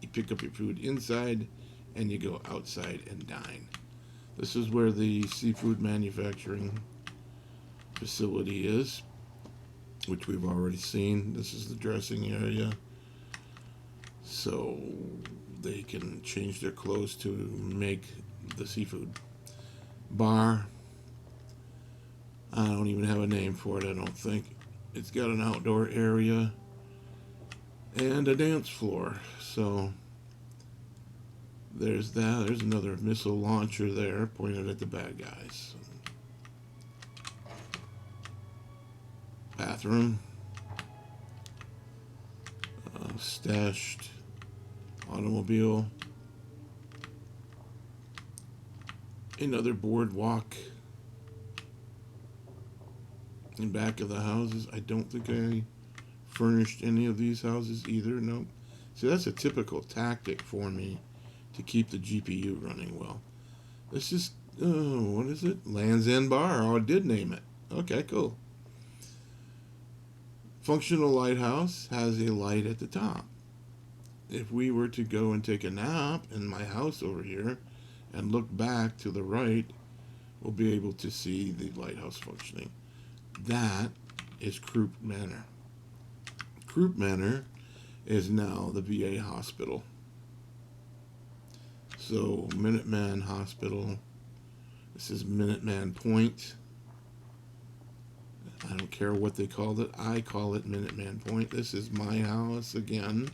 you pick up your food inside and you go outside and dine. This is where the seafood manufacturing facility is, which we've already seen. This is the dressing area, so they can change their clothes to make the seafood. Bar. I don't even have a name for it, I don't think. It's got an outdoor area and a dance floor. So there's that. There's another missile launcher there pointed at the bad guys. bathroom. Stashed automobile. Another boardwalk in back of the houses. I don't think I furnished any of these houses either. Nope. See, that's a typical tactic for me to keep the GPU running well. This is, what is it? Land's End Bar. Oh, I did name it. Okay, cool. Functional lighthouse has a light at the top. If we were to go and take a nap in my house over here and look back to the right, we'll be able to see the lighthouse functioning. That is Croup Manor. Croup Manor is now the VA hospital. So Minuteman Hospital. This is Minuteman Point. I don't care what they called it. I call it Minuteman Point. This is my house again.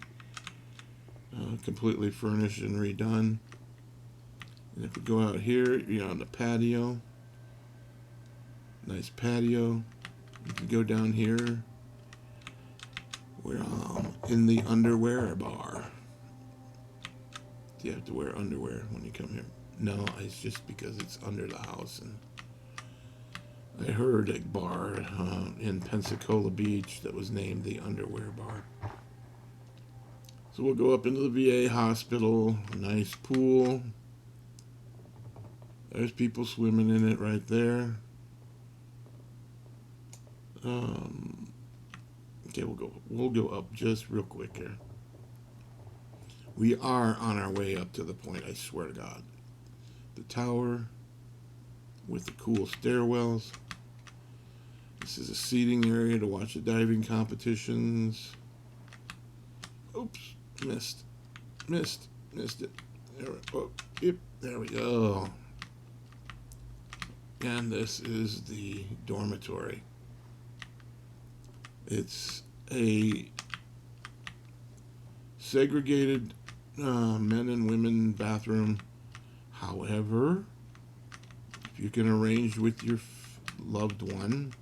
Completely furnished and redone. And if we go out here, you're on the patio. Nice patio. You can go down here. We're in the underwear bar. Do you have to wear underwear when you come here? No, it's just because it's under the house. And I heard a bar in Pensacola Beach that was named the Underwear Bar. So we'll go up into the VA hospital. Nice pool. There's people swimming in it right there. Okay, we'll go up just real quick here. We are on our way up to the point, I swear to God. The tower with the cool stairwells. This is a seating area to watch the diving competitions. Oops, missed it. There we go. And this is the dormitory. It's a segregated men and women bathroom. However, if you can arrange with your loved one,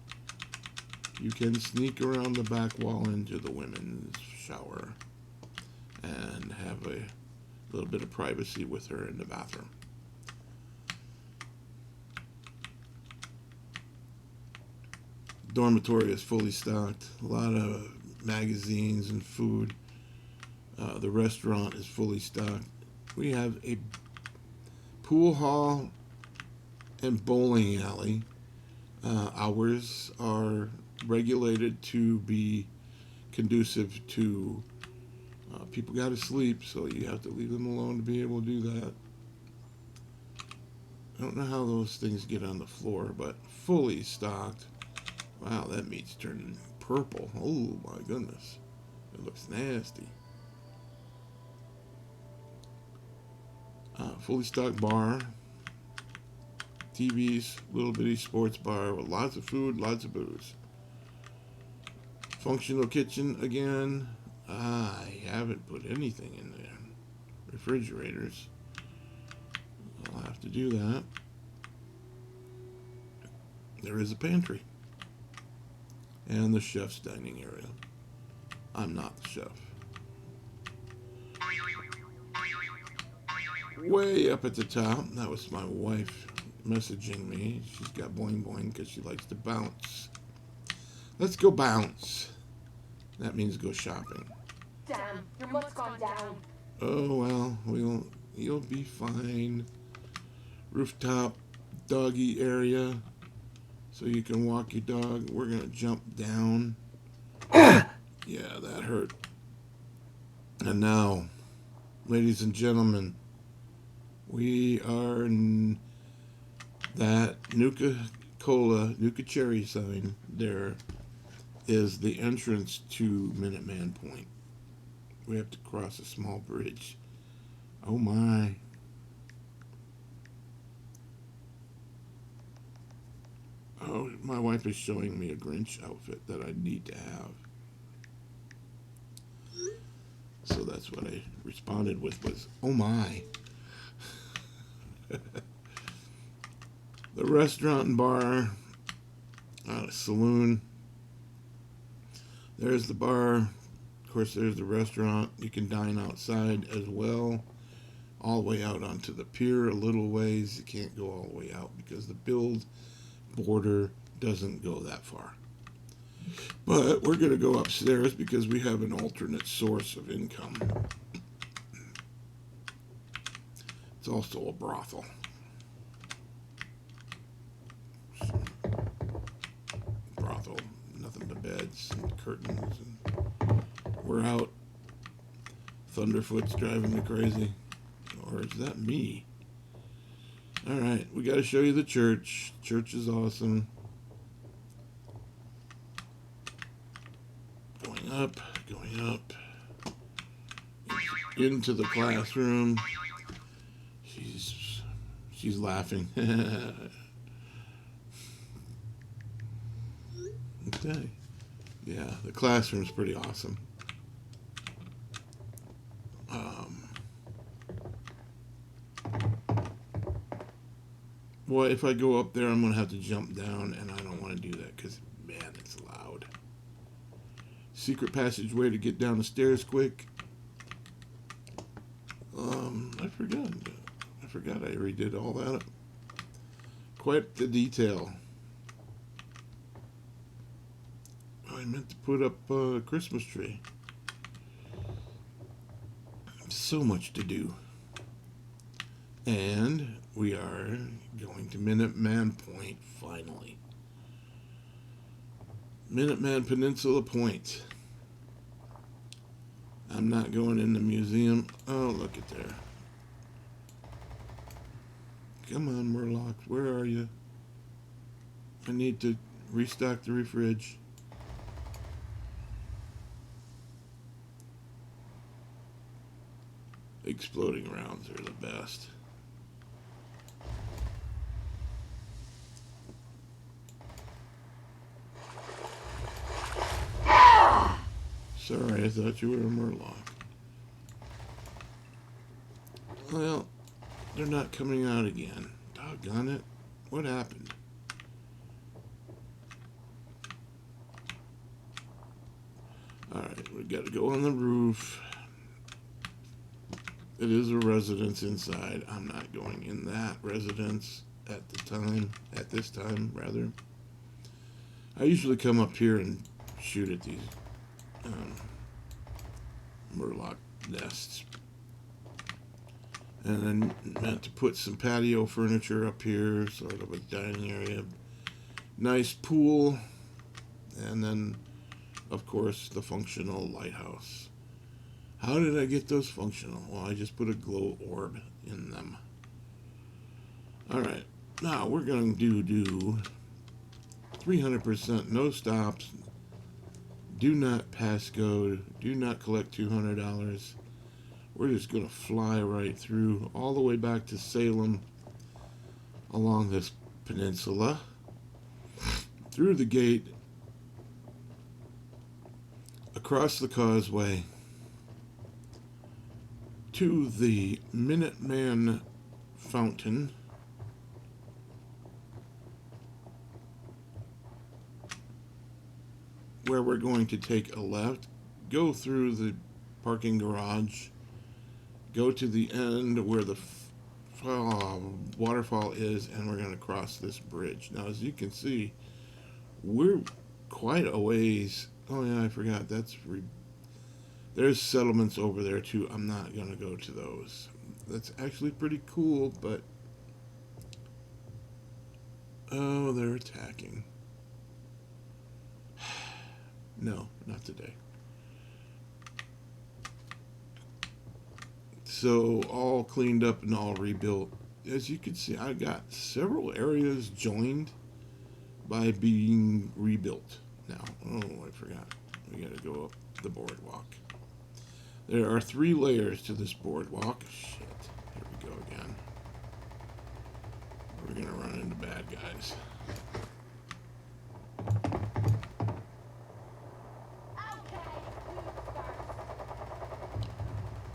you can sneak around the back wall into the women's shower and have a little bit of privacy with her in the bathroom. Dormitory is fully stocked. A lot of magazines and food. The restaurant is fully stocked. We have a pool hall and bowling alley. Hours are regulated to be conducive to people got to sleep, so you have to leave them alone to be able to do that. I don't know how those things get on the floor, but fully stocked. Wow, that meat's turning purple. Oh my goodness. It looks nasty. Fully stocked bar. TVs, little bitty sports bar with lots of food, lots of booze. Functional kitchen again. I haven't put anything in there. Refrigerators. I'll have to do that. There is a pantry. And the chef's dining area. I'm not the chef. Way up at the top, that was my wife messaging me. She's got boing boing because she likes to bounce. Let's go bounce. That means go shopping. Damn, your mutt's gone down. Oh well, you'll be fine. Rooftop doggy area, so you can walk your dog. We're gonna jump down. Yeah, that hurt. And now, ladies and gentlemen, we are in that Nuka Cherry sign. There is the entrance to Minuteman Point. We have to cross a small bridge. Oh my. Oh, my wife is showing me a Grinch outfit that I need to have. So that's what I responded with was, oh my. The restaurant and bar, saloon, There's the bar. Of course, there's the restaurant. You can dine outside as well. All the way out onto the pier a little ways. You can't go all the way out because the build border doesn't go that far. But we're going to go upstairs because we have an alternate source of income. It's also a brothel. Brothel, nothing but beds and curtains. And we're out. Thunderfoot's driving me crazy. Or is that me? Alright, we got to show you the church. Church is awesome. Going up. Into the classroom. She's laughing. Okay. Yeah, the classroom's pretty awesome. Well, if I go up there, I'm going to have to jump down, and I don't want to do that because, man, it's loud. Secret passageway to get down the stairs quick. I forgot I redid all that. Quite the detail. I meant to put up a Christmas tree. So much to do. And we are going to Minuteman Point, finally. Minuteman Peninsula Point. I'm not going in the museum. Oh, look at there. Come on, Murlocs, where are you? I need to restock the fridge. Exploding rounds are the best. Sorry, I thought you were a Murloc. Well, they're not coming out again. Doggone it. What happened? Alright, we got to go on the roof. It is a residence inside. I'm not going in that residence at this time, rather. I usually come up here and shoot at these Murloc nests. And then meant to put some patio furniture up here, sort of a dining area. Nice pool. And then, of course, the functional lighthouse. How did I get those functional? Well, I just put a glow orb in them. Alright, now we're going to do 300% no stops. Do not passcode. Do not collect $200. We're just going to fly right through all the way back to Salem along this peninsula. Through the gate. Across the causeway. To the Minuteman Fountain. Where we're going to take a left. Go through the parking garage. Go to the end where the waterfall is, and we're going to cross this bridge. Now, as you can see, we're quite a ways. Oh, yeah, I forgot. There's settlements over there, too. I'm not going to go to those. That's actually pretty cool, but... Oh, they're attacking. No, not today. So, all cleaned up and all rebuilt. As you can see, I got several areas joined by being rebuilt. Now, oh, I forgot. We gotta go up the boardwalk. There are 3 layers to this boardwalk. Shit. Here we go again. We're gonna run into bad guys.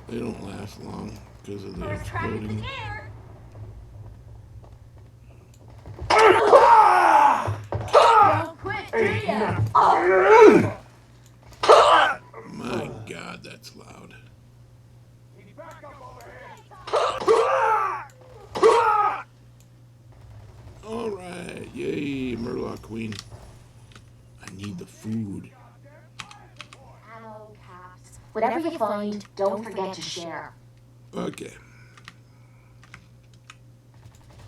They don't last long because of the exploding. Don't quit, do ya? Queen. I need the food. Ammo, caps. Whatever you find, don't forget to share. Okay.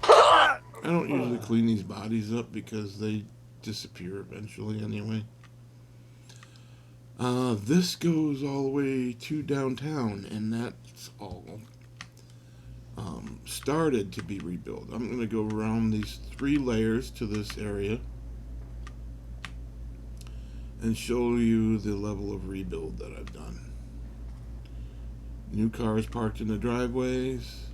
I don't usually clean these bodies up because they disappear eventually anyway. This goes all the way to downtown, and that's all started to be rebuilt. I'm going to go around these 3 layers to this area and show you the level of rebuild that I've done. New cars parked in the driveways.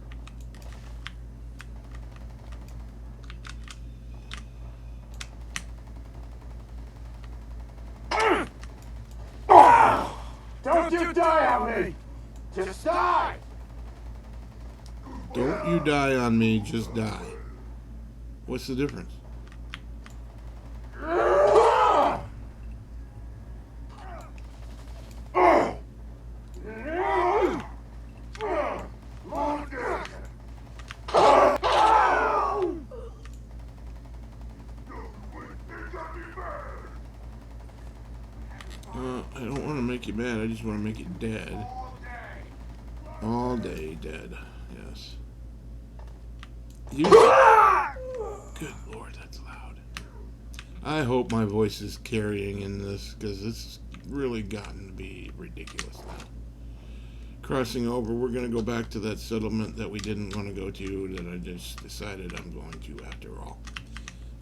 Don't you die on me! Just die! Don't you die on me, just die. What's the difference? I don't want to make you mad, I just want to make you dead. All day dead, yes. You... Good Lord, that's loud. I hope my voice is carrying in this, because it's really gotten to be ridiculous now. Crossing over, we're going to go back to that settlement that we didn't want to go to, that I just decided I'm going to after all.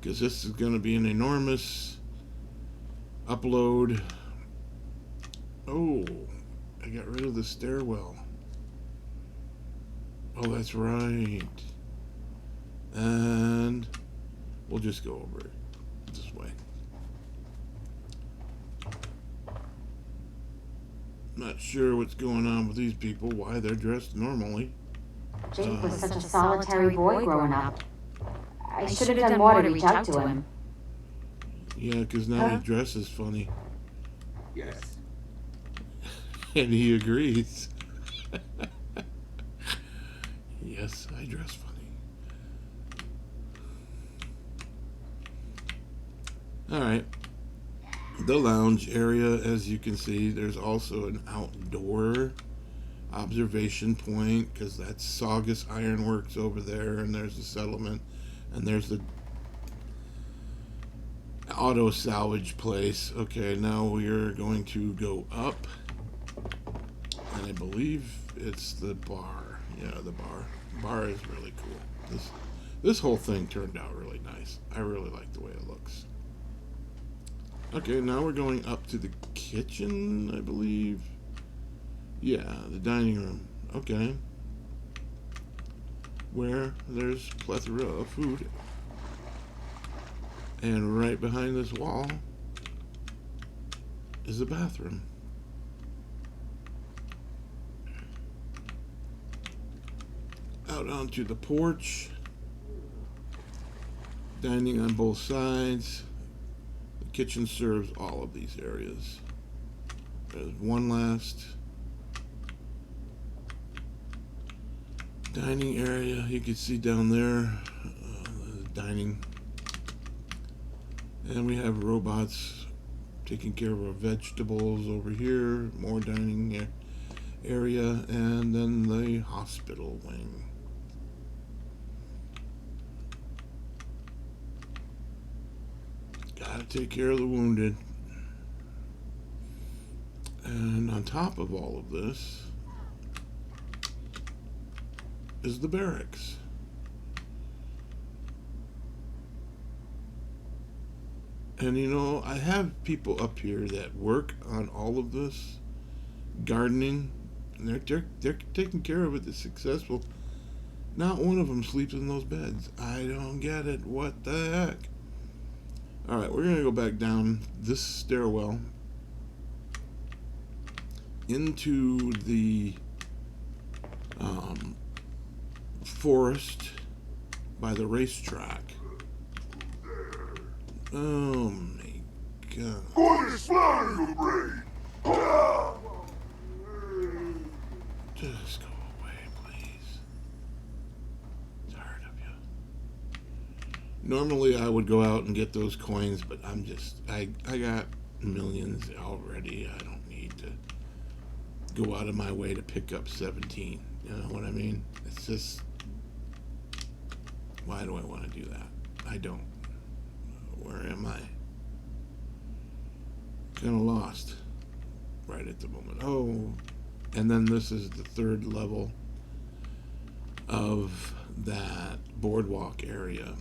Because this is going to be an enormous upload. Oh, I got rid of the stairwell. Oh, that's right. And we'll just go over it this way. Not sure what's going on with these people, why they're dressed normally. Jake was such a solitary boy growing up. I should have done more to reach out to him. Yeah, because now he dresses funny. Yes. And he agrees. Yes, I dress funny. Alright. The lounge area, as you can see, there's also an outdoor observation point, because that's Saugus Ironworks over there, and there's the settlement, and there's the auto salvage place. Okay, now we are going to go up, and I believe it's the bar. Yeah, the bar. Bar is really cool. This whole thing turned out really nice. I really like the way it looks. Okay, now we're going up to the kitchen, I believe. Yeah, the dining room. Okay. Where there's plethora of food. And right behind this wall is the bathroom. Out onto the porch. Dining on both sides. The kitchen serves all of these areas. There's one last dining area. You can see down there, dining. And we have robots taking care of our vegetables over here. More dining area. And then the hospital wing. Gotta take care of the wounded. And on top of all of this is the barracks. And you know, I have people up here that work on all of this gardening, and they're taking care of it. They're successful. Not one of them sleeps in those beds. I don't get it. What the heck? All right, we're gonna go back down this stairwell into the forest by the racetrack. Oh my God. Going to slaughter your brain! Just go away, please. Tired of you. Normally I would go out and get those coins, but I got millions already. I don't need to go out of my way to pick up 17. You know what I mean? It's just, why do I want to do that? I don't. Where am I? Kind of lost right at the moment. Oh, and then this is the third level of that boardwalk area.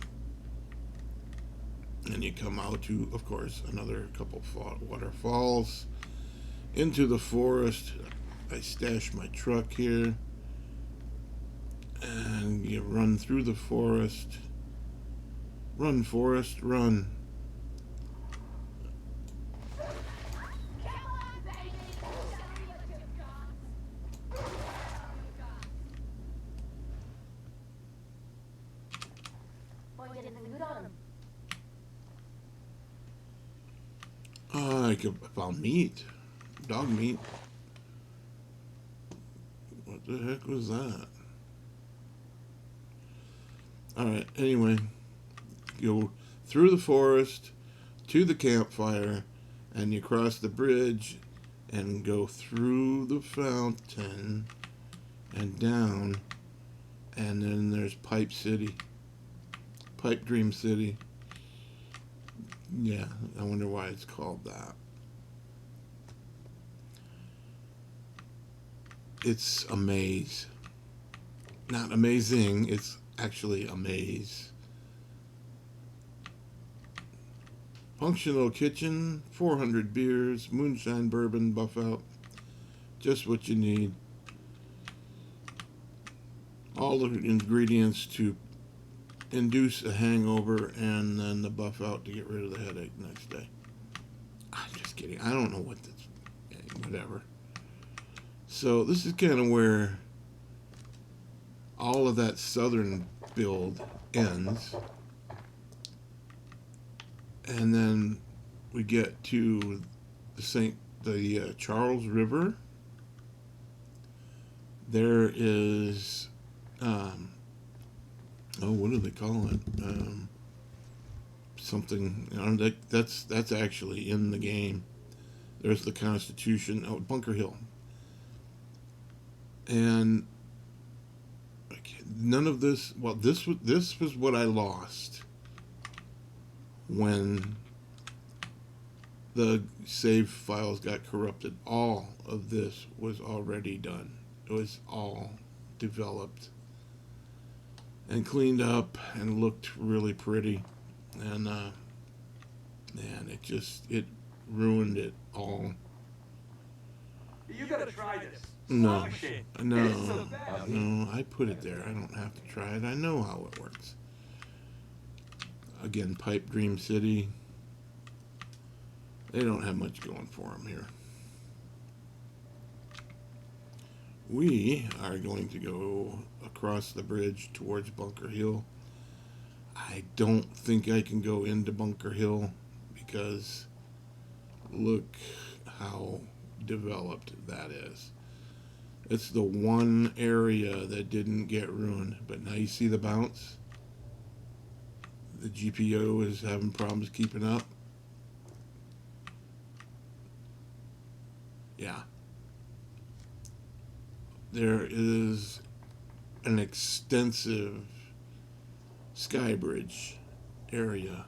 And you come out to, of course, another couple waterfalls into the forest. I stash my truck here, and you run through the forest. Run, forest, run. I found meat. Dog meat. What the heck was that? Alright, anyway. Go through the forest to the campfire, and you cross the bridge and go through the fountain and down, and then there's Pipe City. Pipe Dream City. Yeah, I wonder why it's called that. It's a maze. Not amazing, it's actually a maze. Functional kitchen, 400 beers, moonshine, bourbon, buff out. Just what you need. All the ingredients to induce a hangover, and then the buff out to get rid of the headache next day. I'm just kidding. I don't know what this... whatever. So this is kind of where all of that southern build ends. And then we get to the Charles River. There is... oh, what do they call it? Something. That's actually in the game. There's the Constitution. Oh, Bunker Hill. And none of this. Well, this was what I lost when the save files got corrupted. All of this was already done. It was all developed and cleaned up and looked really pretty, and man, it ruined it all. You gotta try this. No, Slot machine. no, It's the best. no. I put it there. I don't have to try it. I know how it works. Again, Pipe Dream City. They don't have much going for them here. We are going to go across the bridge towards Bunker Hill. I don't think I can go into Bunker Hill because look how developed that is. It's the one area that didn't get ruined, but now you see the bounce? The GPO is having problems keeping up. Yeah. There is an extensive sky bridge area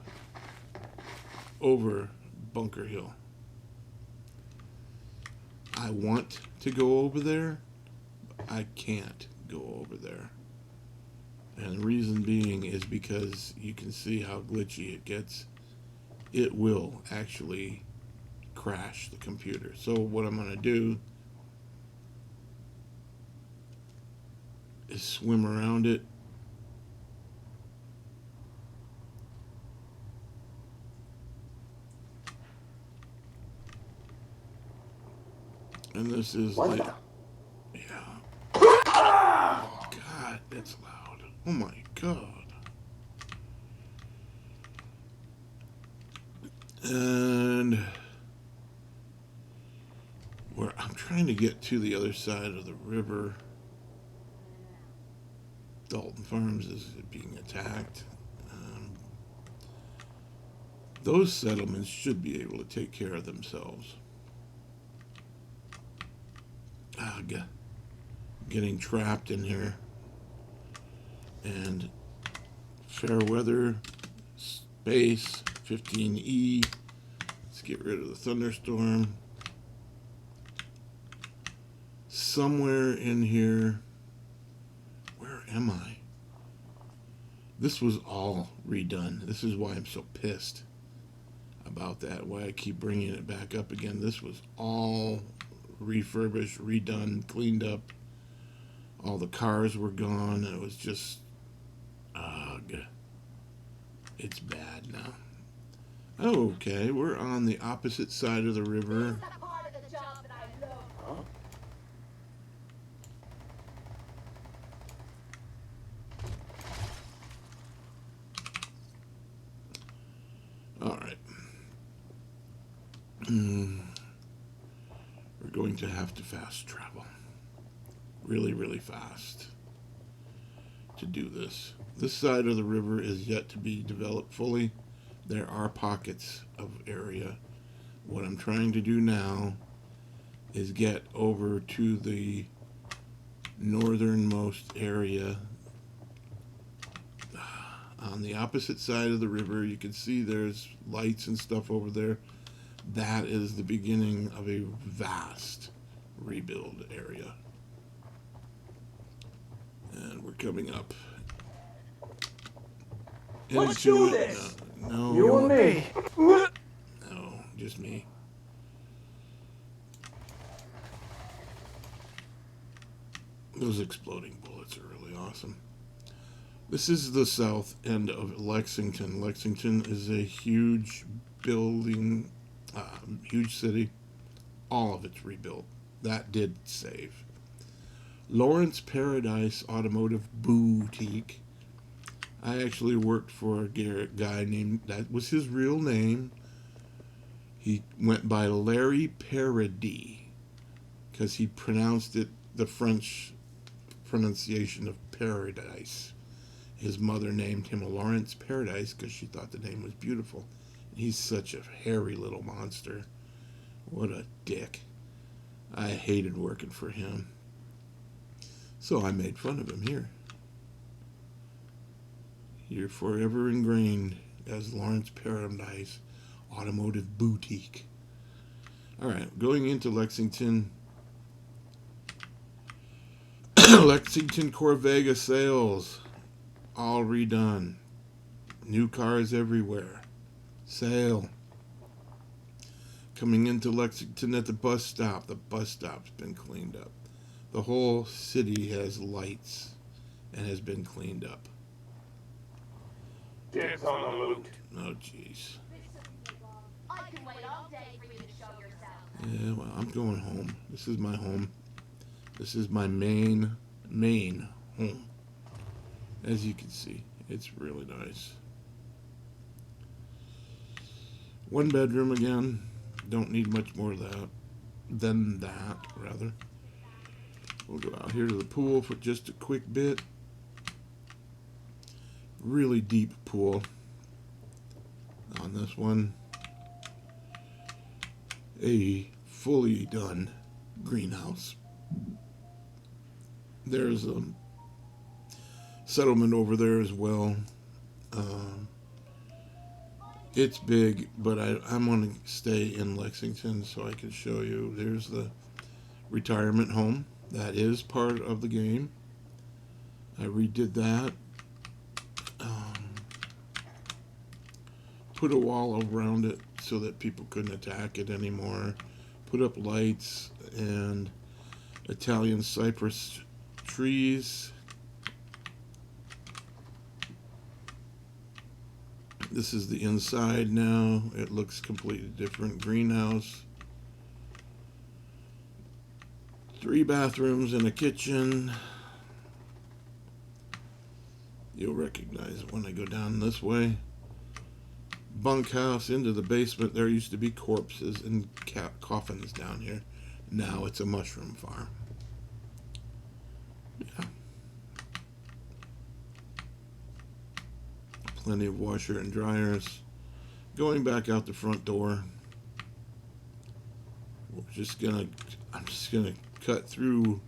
over Bunker Hill. I want to go over there, but I can't go over there. And the reason being is because you can see how glitchy it gets. It will actually crash the computer. So what I'm going to do is swim around it. And this is What like, the? yeah. God, that's loud. Oh my God. And where I'm trying to get to the other side of the river. Dalton Farms is being attacked. Those settlements should be able to take care of themselves. Getting trapped in here. And fair weather, space, 15E. Let's get rid of the thunderstorm. Somewhere in here, where am I? This was all redone. This is why I'm so pissed about that, why I keep bringing it back up again. This was all refurbished, redone, cleaned up. All the cars were gone. It was just, ugh. It's bad now. Okay, we're on the opposite side of the river. Alright. We're going to have to fast travel. Really, really fast to do this. This side of the river is yet to be developed fully. There are pockets of area. What I'm trying to do now is get over to the northernmost area. On the opposite side of the river, you can see there's lights and stuff over there. That is the beginning of a vast rebuild area. And we're coming up. Let's do this! No. You and me. No, just me. Those exploding bullets are really awesome. This is the south end of Lexington. Lexington is a huge building, huge city. All of it's rebuilt. That did save. Lawrence Paradise Automotive Boutique. I actually worked for a guy named, that was his real name. He went by Larry Paradis because he pronounced it the French pronunciation of paradise. His mother named him Lawrence Paradise because she thought the name was beautiful. He's such a hairy little monster. What a dick. I hated working for him. So I made fun of him here. You're forever ingrained as Lawrence Paradise Automotive Boutique. Alright, going into Lexington. Lexington Corvega sales. All redone. New cars everywhere. Sale. Coming into Lexington at the bus stop. The bus stop's been cleaned up. The whole city has lights and has been cleaned up. Dibs on the loot. Oh, jeez. I can wait all day for you to show yourself. Yeah, well, I'm going home. This is my home. This is my main home. As you can see, it's really nice. One bedroom again. Don't need much more of that. Than that, rather. We'll go out here to the pool for just a quick bit. Really deep pool on this one. A fully done greenhouse. There's a settlement over there as well. It's big, but I'm going to stay in Lexington so I can show you. There's the retirement home. That is part of the game. I redid that. Put a wall around it so that people couldn't attack it anymore. Put up lights and Italian cypress trees. This is the inside now. It looks completely different. Greenhouse. 3 bathrooms and a kitchen. You'll recognize it when I go down this way. Bunkhouse into the basement. There used to be corpses and coffins down here. Now it's a mushroom farm. Yeah. Plenty of washer and dryers. Going back out the front door. I'm just gonna cut through.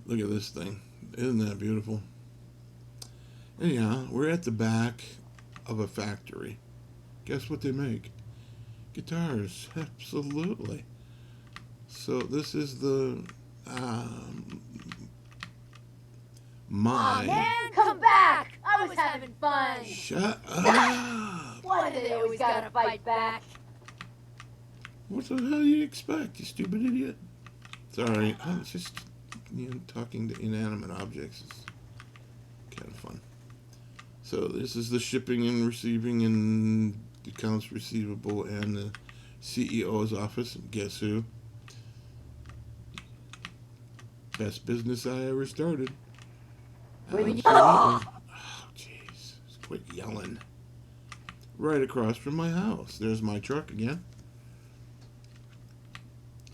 Look at this thing. Isn't that beautiful? Anyhow, we're at the back of a factory. Guess what they make? Guitars. Absolutely. So this is the Aw, man, come back! I was having fun! Shut up! Why do they always gotta fight back? What the hell do you expect, you stupid idiot? Sorry, I was just, talking to inanimate objects is kind of fun. So this is the shipping and receiving and accounts receivable and the CEO's office. And guess who? Best business I ever started. Absolutely. Oh, jeez. Quit yelling. Right across from my house. There's my truck again.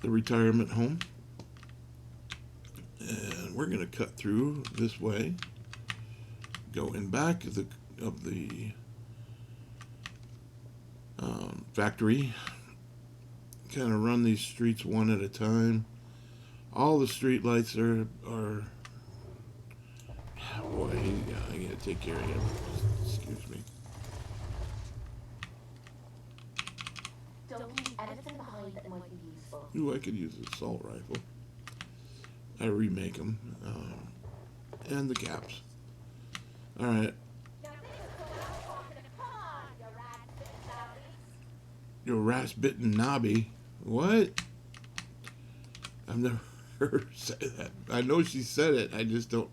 The retirement home. And we're going to cut through this way. Go in back of the factory. Kind of run these streets one at a time. All the street lights are boy, I gotta take care of him. Excuse me. Don't leave anything behind that might be useful. Ooh, I could use an assault rifle. I remake them. And the caps. Alright. Your rat-bitten knobby. What? I've never heard her say that. I know she said it. I just don't.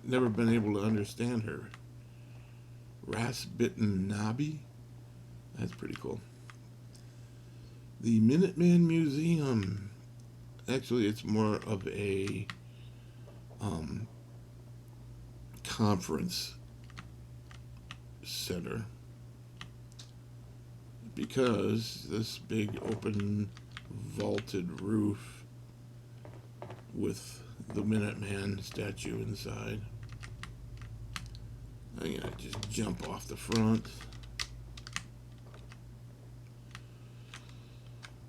Never been able to understand her. Rat-bitten knobby? That's pretty cool. The Minuteman Museum. Actually, it's more of a conference center, because this big open vaulted roof with the Minuteman statue inside. I'm gonna just jump off the front.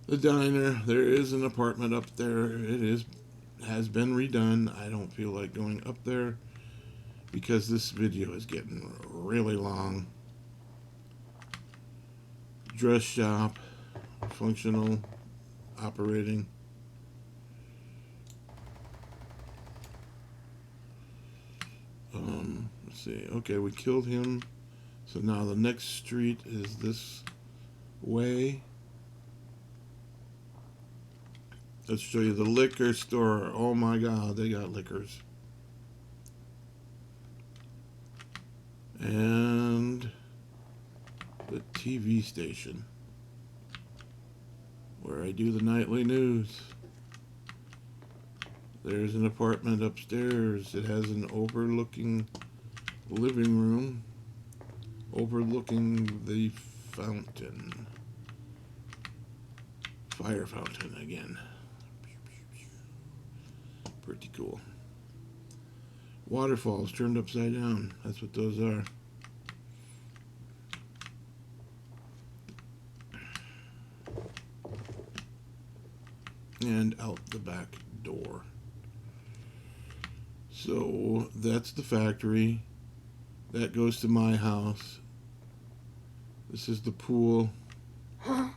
The diner, there is an apartment up there. It has been redone. I don't feel like going up there because this video is getting really long. Dress shop, functional, operating. Let's see. Okay, we killed him. So now the next street is this way. Let's show you the liquor store. Oh my God, they got liquors. And the TV station where I do the nightly news. There's an apartment upstairs. It has an overlooking living room overlooking the fountain. Fire fountain again. Pretty cool. Waterfalls turned upside down. That's what those are. And out the back door. So that's the factory. That goes to my house. This is the pool. Yeah,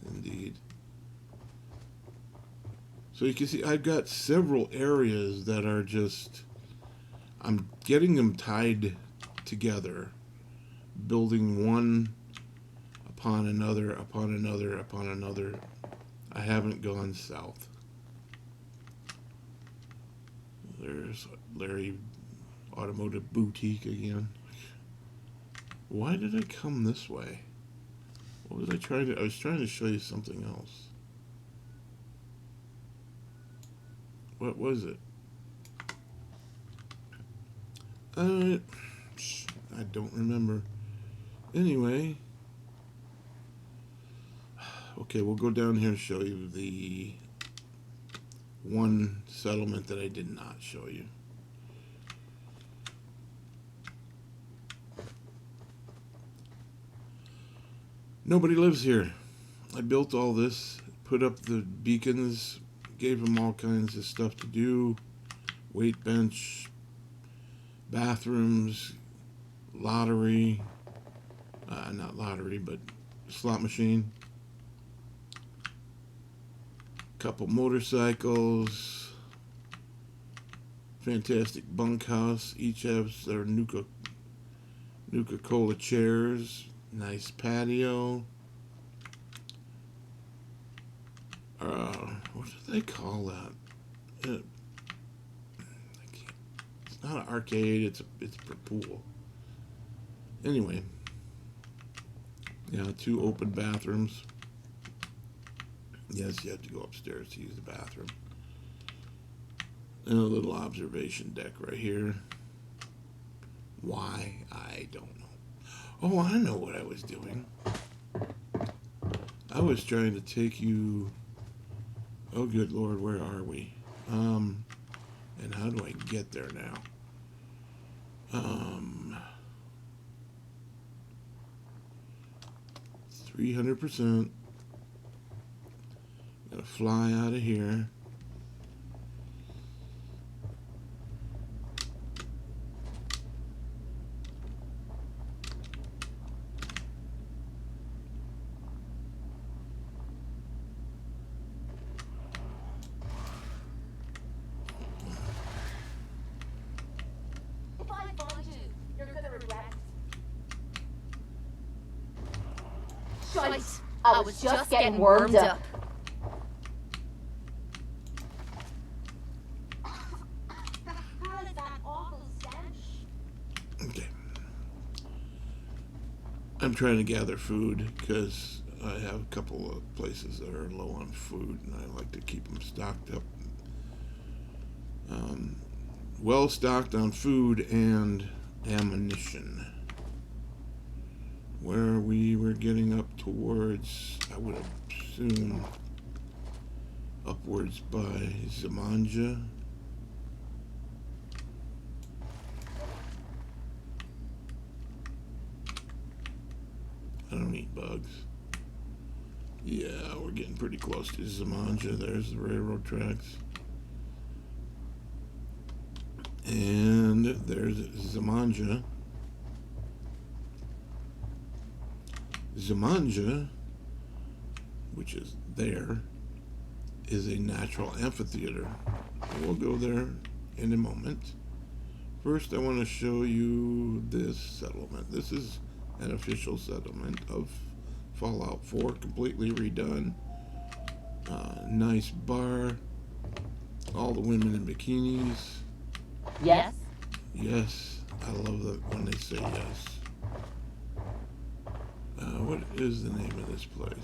indeed. So you can see I've got several areas that are just, I'm getting them tied together, building one upon another, upon another, upon another. I haven't gone south. There's Larry Automotive Boutique again. Why did I come this way? What was I trying to... I was trying to show you something else. What was it? I don't remember. Anyway. Okay, we'll go down here and show you the one settlement that I did not show you. Nobody lives here. I built all this, put up the beacons, gave them all kinds of stuff to do, weight bench, bathrooms, lottery, not lottery, but slot machine, couple motorcycles, fantastic bunkhouse, each has their Nuka-Cola chairs, nice patio. What do they call that? It's not an arcade. It's a pool. Anyway, yeah, 2 open bathrooms. Yes, you have to go upstairs to use the bathroom. And a little observation deck right here. Why? I don't know. Oh, I know what I was doing. I was trying to take you... Oh, good Lord, where are we? And how do I get there now? 300%. Gotta fly out of here. If I find you, you're gonna regret it. Shite! I was just getting warmed up. The hell is that awful stench? Okay. I'm trying to gather food because I have a couple of places that are low on food and I like to keep them stocked up. Well stocked on food and ammunition. Where we were getting up towards, I would assume, upwards by Zamanja. I don't eat bugs. Yeah, we're getting pretty close to Zamanja. There's the railroad tracks. And there's Zamanja. Zamanja, which is there, is a natural amphitheater. We'll go there in a moment. First, I want to show you this settlement. This is an official settlement of Fallout 4, completely redone. Nice bar. All the women in bikinis. Yes? Yes, I love that when they say yes. What is the name of this place?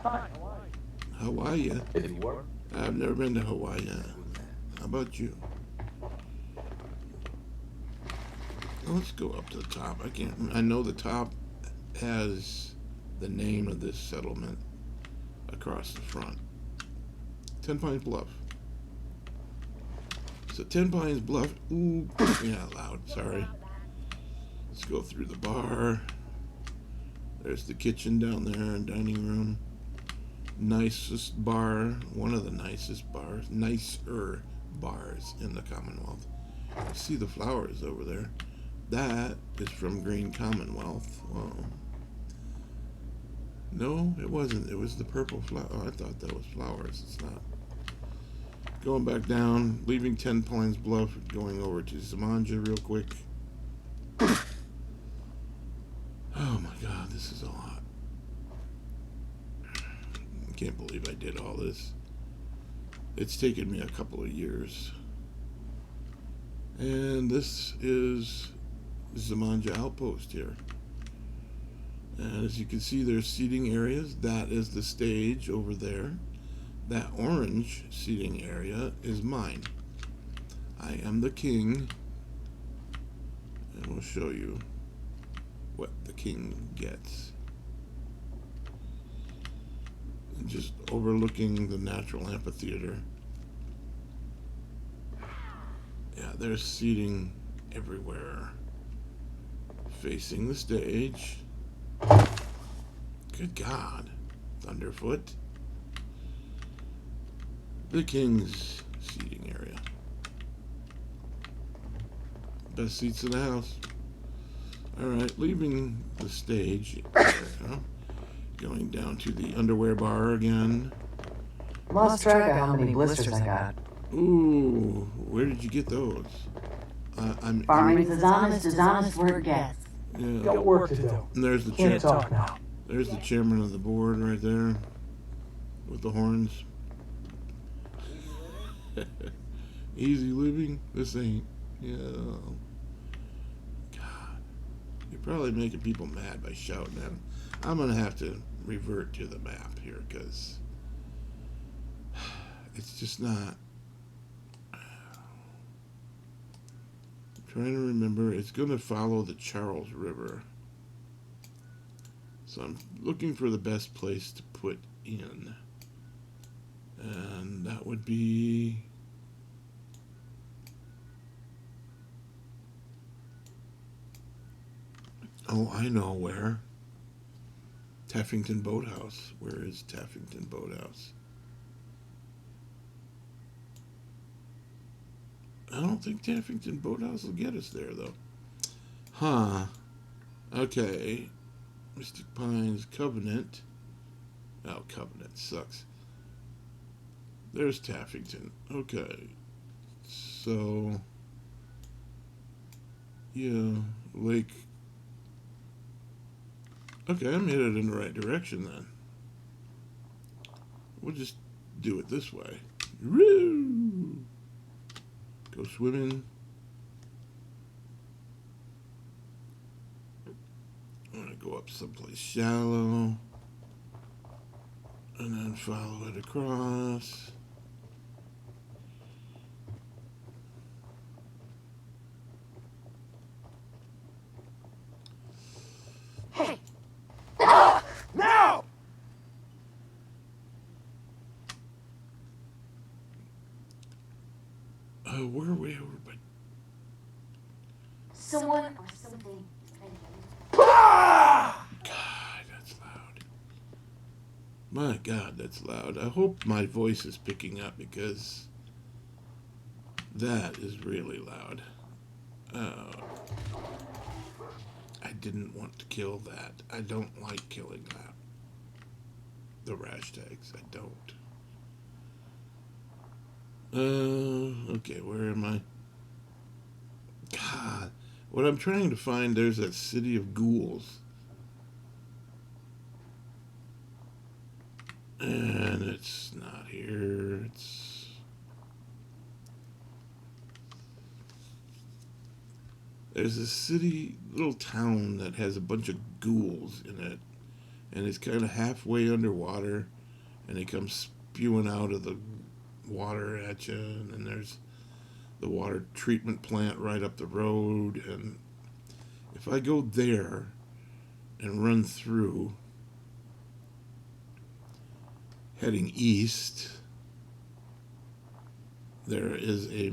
Hi, Hawaii. Hawaii. If you were, I've never been to Hawaii. How about you? Let's go up to the top. I know the top has the name of this settlement across the front. 10 Pines Bluff. So 10 Pines Bluff. Ooh, yeah, loud. Sorry. Let's go through the bar. There's the kitchen down there and dining room. Nicest bar. One of the nicest bars. Nicer bars in the Commonwealth. See the flowers over there. That is from Green Commonwealth. Whoa. No, it wasn't. It was the purple flower. Oh, I thought that was flowers. It's not. Going back down, leaving 10 Pines Bluff, going over to Zamanja real quick. Oh my God, this is a lot. I can't believe I did all this. It's taken me a couple of years. And this is Zamanja Outpost here. And as you can see, there's seating areas. That is the stage over there. That orange seating area is mine. I am the king. And we'll show you what the king gets. And just overlooking the natural amphitheater. Yeah, there's seating everywhere. Facing the stage. Good God. Thunderfoot. The king's seating area. Best seats in the house. Alright, leaving the stage area. Going down to the underwear bar again. Lost track of how many blisters I got. Ooh, where did you get those? Farming's as honest word gets. Yeah. Got work to do. And there's the Can't talk now. There's the chairman of the board right there with the horns. Easy living? This ain't. Yeah. God. You're probably making people mad by shouting at them. I'm going to have to revert to the map here because it's just not. I'm trying to remember. It's going to follow the Charles River. So I'm looking for the best place to put in. And that would be... Oh, I know where. Taffington Boathouse. Where is Taffington Boathouse? I don't think Taffington Boathouse will get us there, though. Huh. Okay. Mystic Pines Covenant. Oh, Covenant sucks. There's Taffington. Okay. So... yeah, Lake... Okay, I'm headed in the right direction then. We'll just do it this way. Woo! Go swimming. I'm gonna go up someplace shallow. And then follow it across. Hey! Now! Where are we over by? Someone or something is playing. Ah! God, that's loud. My God, that's loud. I hope my voice is picking up because that is really loud. I didn't want to kill that. I don't like killing that. The rash tags, I don't. Okay, where am I? God, what I'm trying to find, there's that city of ghouls. And it's not here. It's... There's a city, little town that has a bunch of ghouls in it. And it's kind of halfway underwater. And they come spewing out of the water at you. And then there's the water treatment plant right up the road. And if I go there and run through, heading east, there is a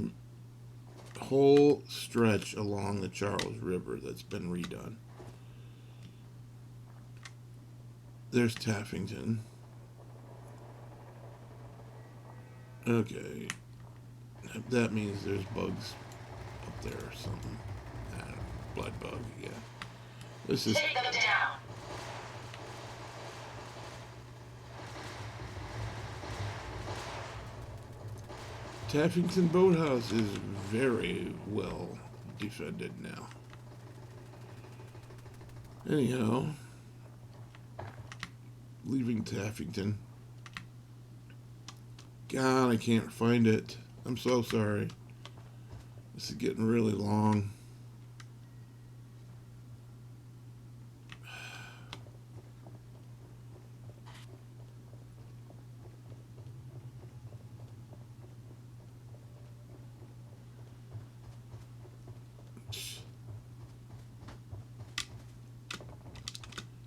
whole stretch along the Charles River that's been redone. There's Taffington. Okay. That means there's bugs up there or something. Blood bug, yeah. This is... Take them down. Taffington Boathouse is very well defended now. Anyhow, leaving Taffington. God, I can't find it. I'm so sorry. This is getting really long.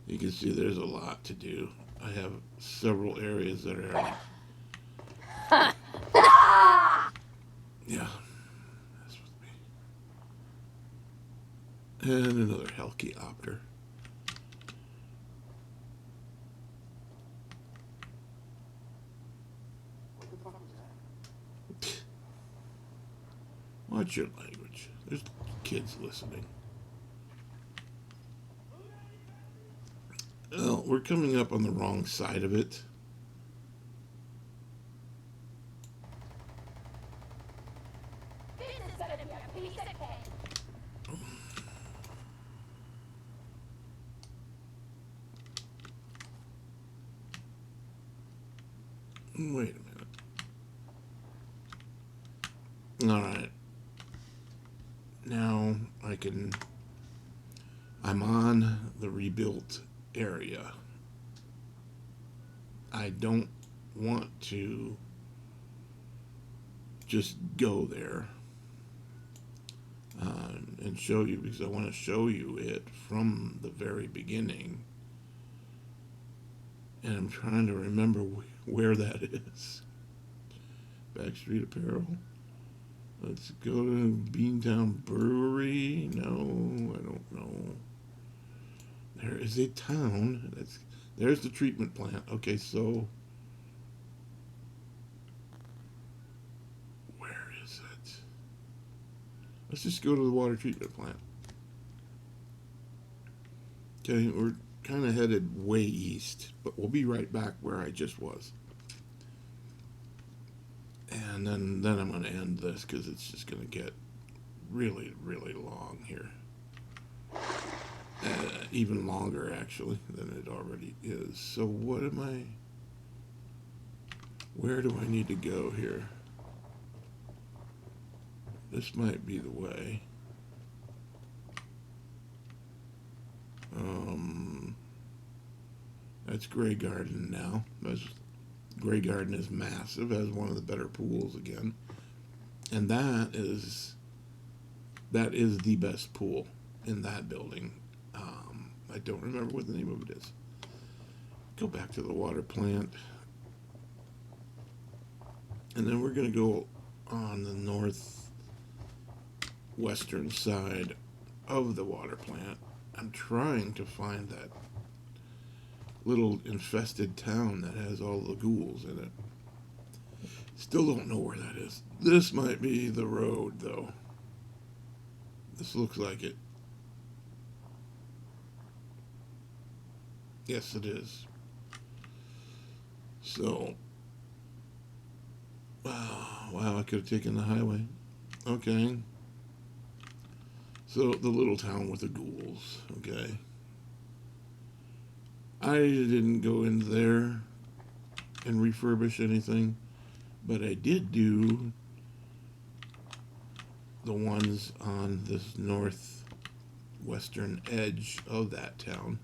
You can see there's a lot to do. I have several areas that are... Yeah. That's with me. And another helicopter. the fuck was that? Watch your language. There's kids listening. Well, we're coming up on the wrong side of it. This is gonna be a piece of cake. Wait a minute. Alright. Now I'm on the rebuilt area. I don't want to just go there and show you, because I want to show you it from the very beginning. And I'm trying to remember where that is. Backstreet Apparel. Let's go to Beantown Brewery. No, I don't know. There is a town. There's the treatment plant. Okay, so where is it? Let's just go to the water treatment plant. Okay, we're kind of headed way east, but we'll be right back where I just was. And then I'm going to end this because it's just going to get really, really long here. Even longer, actually, than it already is. So where do I need to go here? This might be the way. That's Grey Garden now. Grey Garden is massive, has one of the better pools again. And that is the best pool in that building. I don't remember what the name of it is. Go back to the water plant. And then we're going to go on the northwestern side of the water plant. I'm trying to find that little infested town that has all the ghouls in it. Still don't know where that is. This might be the road, though. This looks like it. Yes, it is. So, wow, I could have taken the highway. Okay. So, the little town with the ghouls, okay. I didn't go in there and refurbish anything, but I did do the ones on this northwestern edge of that town.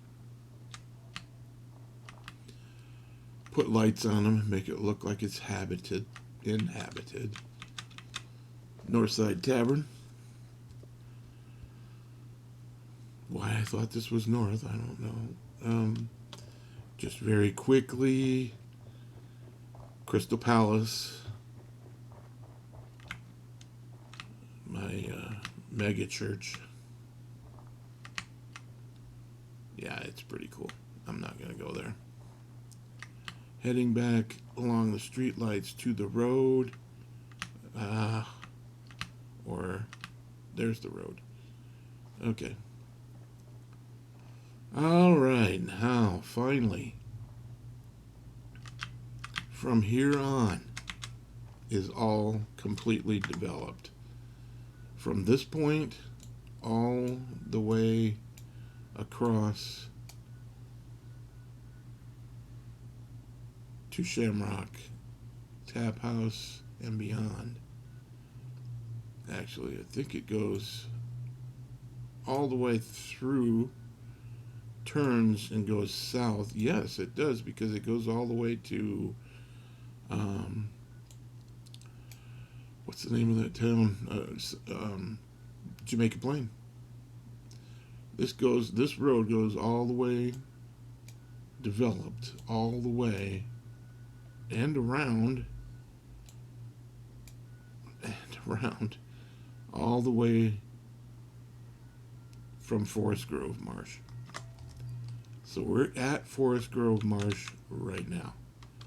Put lights on them, make it look like it's inhabited. Northside Tavern. Why I thought this was north, I don't know. Just very quickly, Crystal Palace, my mega church. Yeah, it's pretty cool. I'm not gonna go there. Heading back along the street lights to the road, or there's the road. Okay. All right, now finally, from here on is all completely developed. From this point all the way across to Shamrock, Tap House, and beyond. Actually, I think it goes all the way through, turns and goes south. Yes, it does, because it goes all the way to what's the name of that town? Jamaica Plain. This road goes all the way, developed all the way and around all the way from Forest Grove Marsh. So we're at Forest Grove Marsh right now.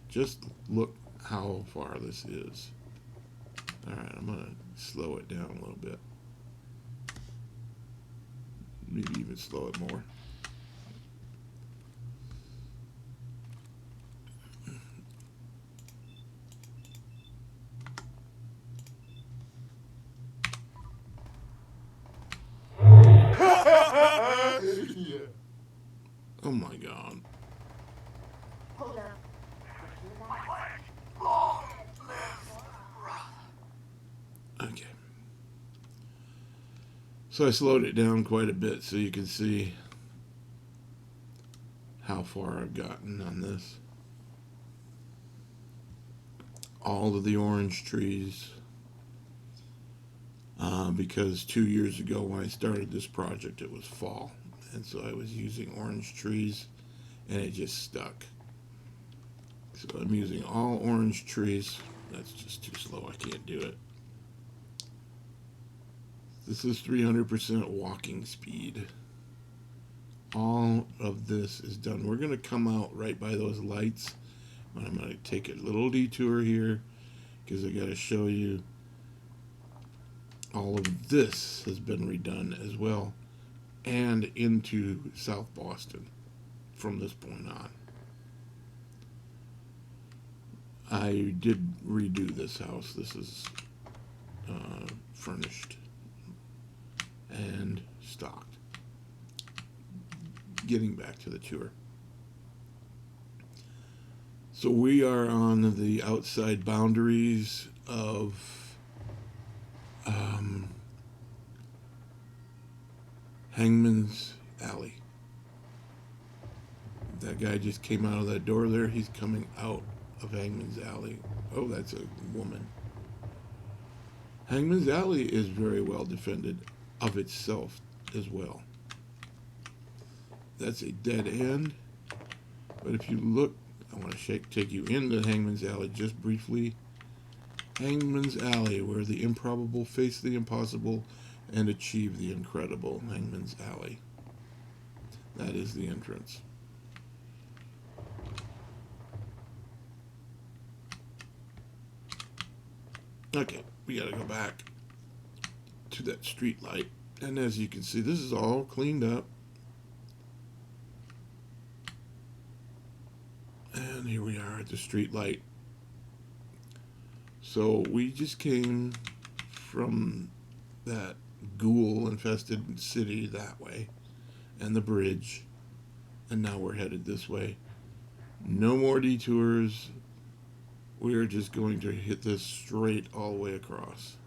Just look how far this is. Alright, I'm gonna slow it down a little bit. Maybe even slow it more. Oh my god. Hold up. Okay. So I slowed it down quite a bit so you can see how far I've gotten on this. All of the orange trees. Because 2 years ago when I started this project it was fall. And so I was using orange trees and it just stuck. So I'm using all orange trees. That's just too slow. I can't do it. This is 300% walking speed. All of this is done. We're going to come out right by those lights. But I'm going to take a little detour here because I got to show you all of this has been redone as well. And into South Boston from this point on. I did redo this house. This is furnished and stocked. Getting back to the tour. So we are on the outside boundaries of Hangman's Alley. That guy just came out of that door there. He's coming out of Hangman's Alley. Oh, that's a woman. Hangman's Alley is very well defended of itself as well. That's a dead end. But if you look, I want to take you into Hangman's Alley just briefly. Hangman's Alley, where the improbable face the impossible and achieve the incredible. Hangman's Alley. That is the entrance. Okay, we gotta go back to that street light. And as you can see, this is all cleaned up. And here we are at the street light. So we just came from that ghoul infested city that way and the bridge, and now we're headed this way. No more detours. We're just going to hit this straight all the way across.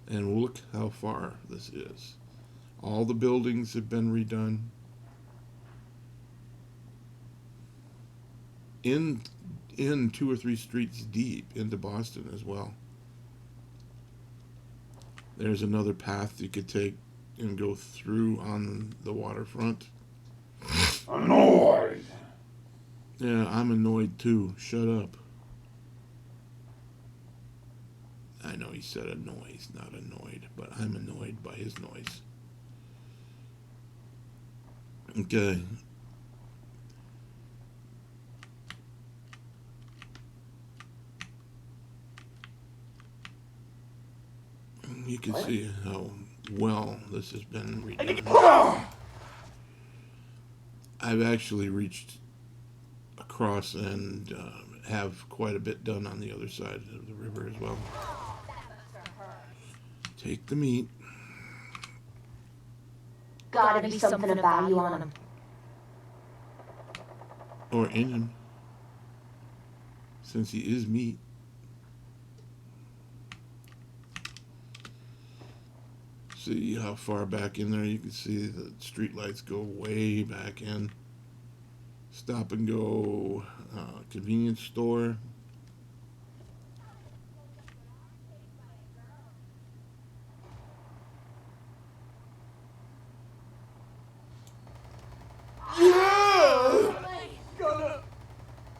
And look how far this is. All the buildings have been redone. In 2 or 3 streets deep into Boston as well. There's another path you could take and go through on the waterfront. Annoyed. Yeah, I'm annoyed too. Shut up. I know he said a noise, not annoyed, but I'm annoyed by his noise. Okay. You can see how well this has been redone. I've actually reached across and have quite a bit done on the other side of the river as well. Take the meat. Gotta be something of value on him. Or in him. Since he is meat. See how far back in there you can see the street lights go way back in. Stop and go convenience store. Gonna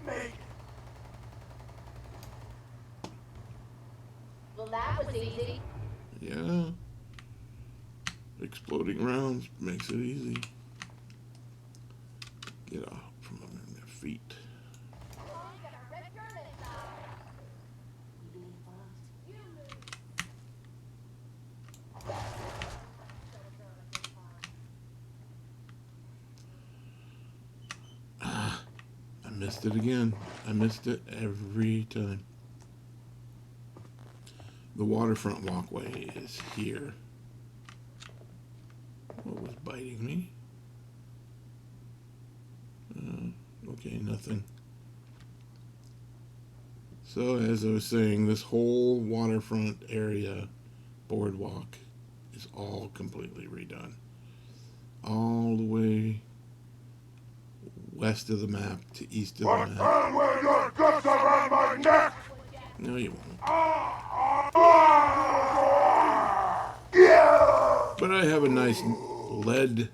make Well, that was easy. Yeah. Exploding rounds makes it easy. Get off from under their feet. Missed it again. I missed it every time. The waterfront walkway is here. What was biting me? Okay, nothing. So, as I was saying, this whole waterfront area boardwalk is all completely redone. All the way west of the map to east of the But map. I'll wear your guts around my neck! No, you won't. Yeah! But I have a nice lead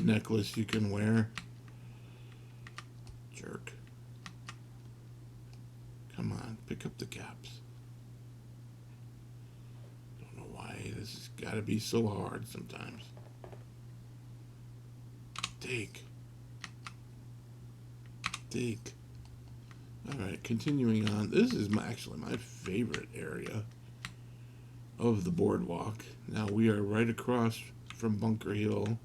necklace you can wear. Jerk. Come on, pick up the caps. Don't know why this has got to be so hard sometimes. Take. Alright, continuing on. This is actually my favorite area of the boardwalk. Now we are right across from Bunker Hill,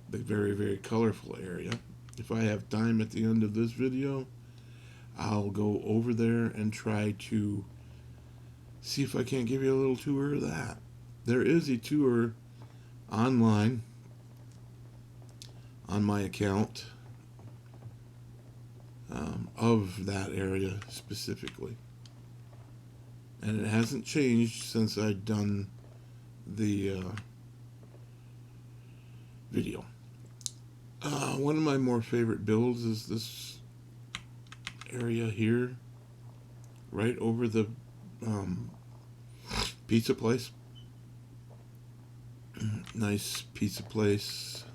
the very, very colorful area. If I have time at the end of this video, I'll go over there and try to see if I can't give you a little tour of that. There is a tour online on my account of that area specifically, and it hasn't changed since I'd done the video. One of my more favorite builds is this area here, right over the pizza place. Nice pizza place.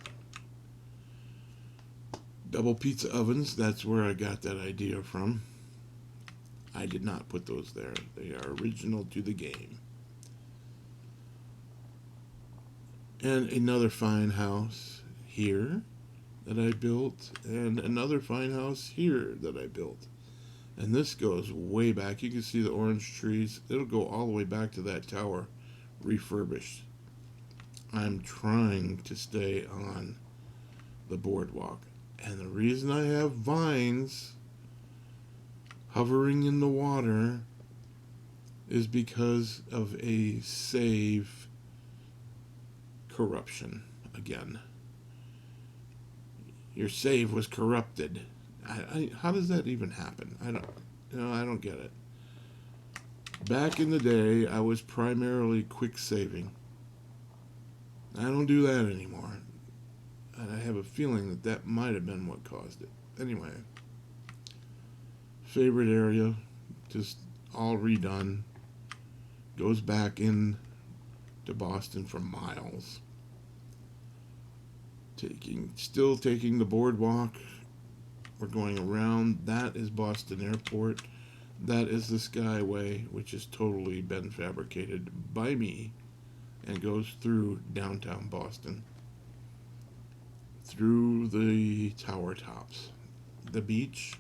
Double pizza ovens, that's where I got that idea from. I did not put those there. They are original to the game. And another fine house here that I built, and another fine house here that I built. And this goes way back. You can see the orange trees. It'll go all the way back to that tower, refurbished. I'm trying to stay on the boardwalk. And the reason I have vines hovering in the water is because of a save corruption again. Your save was corrupted. How does that even happen? I don't get it. Back in the day, I was primarily quick saving. I don't do that anymore. And I have a feeling that that might have been what caused it. Anyway, favorite area, just all redone. Goes back in to Boston for miles. Still taking the boardwalk. We're going around. That is Boston Airport. That is the Skyway, which has totally been fabricated by me and goes through downtown Boston, through the tower tops, the beach,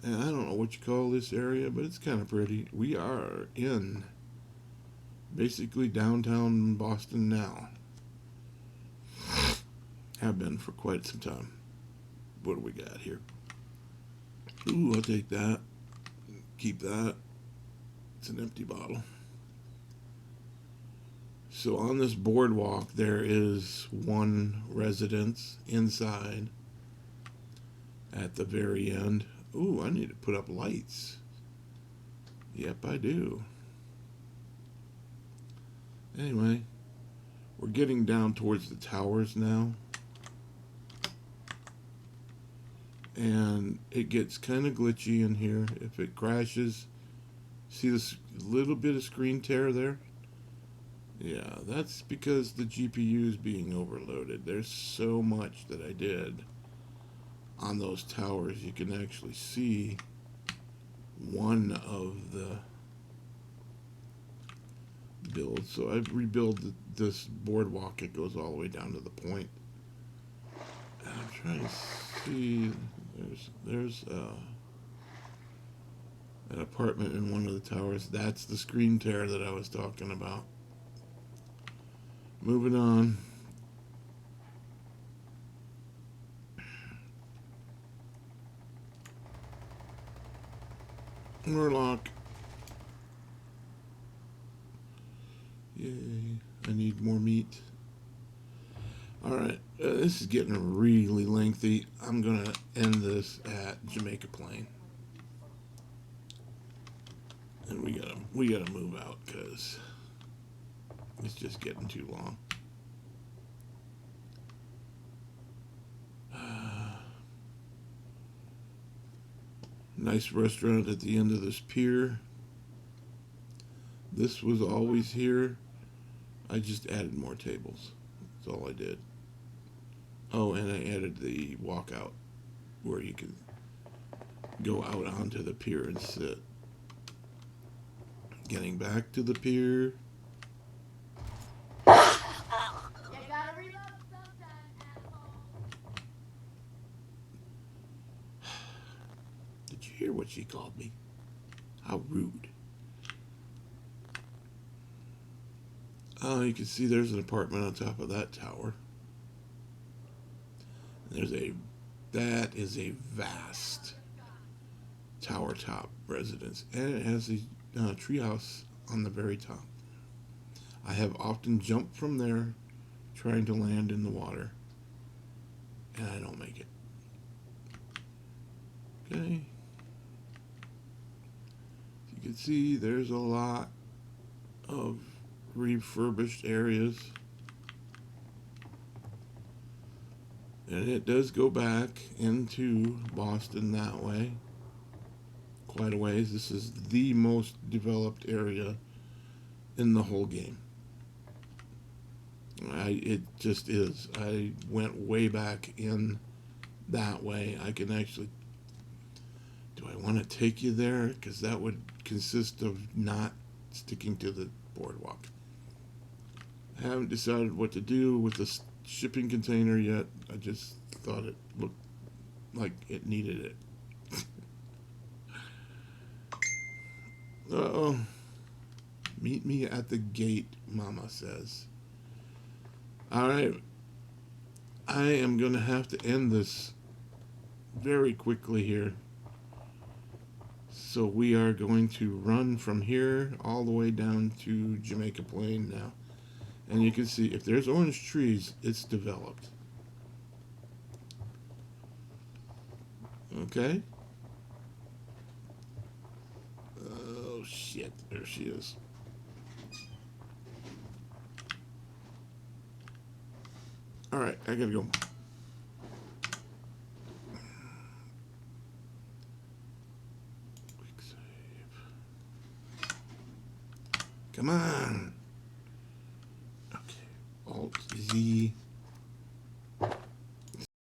and I don't know what you call this area, but it's kind of pretty. We are in basically downtown Boston now. Have been for quite some time. What do we got here? Ooh, I'll take that. Keep that. It's an empty bottle. So on this boardwalk, there is one residence inside at the very end. Ooh, I need to put up lights. Yep, I do. Anyway, we're getting down towards the towers now. And it gets kind of glitchy in here. If it crashes, see this little bit of screen tear there? Yeah, that's because the GPU is being overloaded. There's so much that I did on those towers. You can actually see one of the builds. So I've rebuilt this boardwalk. It goes all the way down to the point. And I'm trying to see. There's an apartment in one of the towers. That's the screen tear that I was talking about. Moving on. Murloc. Yay. I need more meat. Alright, this is getting really lengthy. I'm going to end this at Jamaica Plain. And we gotta move out because it's just getting too long. Nice restaurant at the end of this pier. This was always here. I just added more tables. That's all I did. Oh, and I added the walkout where you can go out onto the pier and sit. Getting back to the pier. You gotta reload sometime, asshole. Did you hear what she called me? How rude. Oh, you can see there's an apartment on top of that tower. That is a vast tower top residence, and it has a treehouse on the very top. I have often jumped from there trying to land in the water, and I don't make it. Okay. You can see there's a lot of refurbished areas. And it does go back into Boston that way. Quite a ways. This is the most developed area in the whole game. It just is. I went way back in that way. I can actually... Do I want to take you there? Because that would consist of not sticking to the boardwalk. I haven't decided what to do with the shipping container yet. I just thought it looked like it needed it. Uh-oh. Meet me at the gate, Mama says. Alright. I am going to have to end this very quickly here. So we are going to run from here all the way down to Jamaica Plain now. And you can see if there's orange trees, it's developed. Okay. Oh shit, there she is. Alright, I gotta go. Quick save. Come on.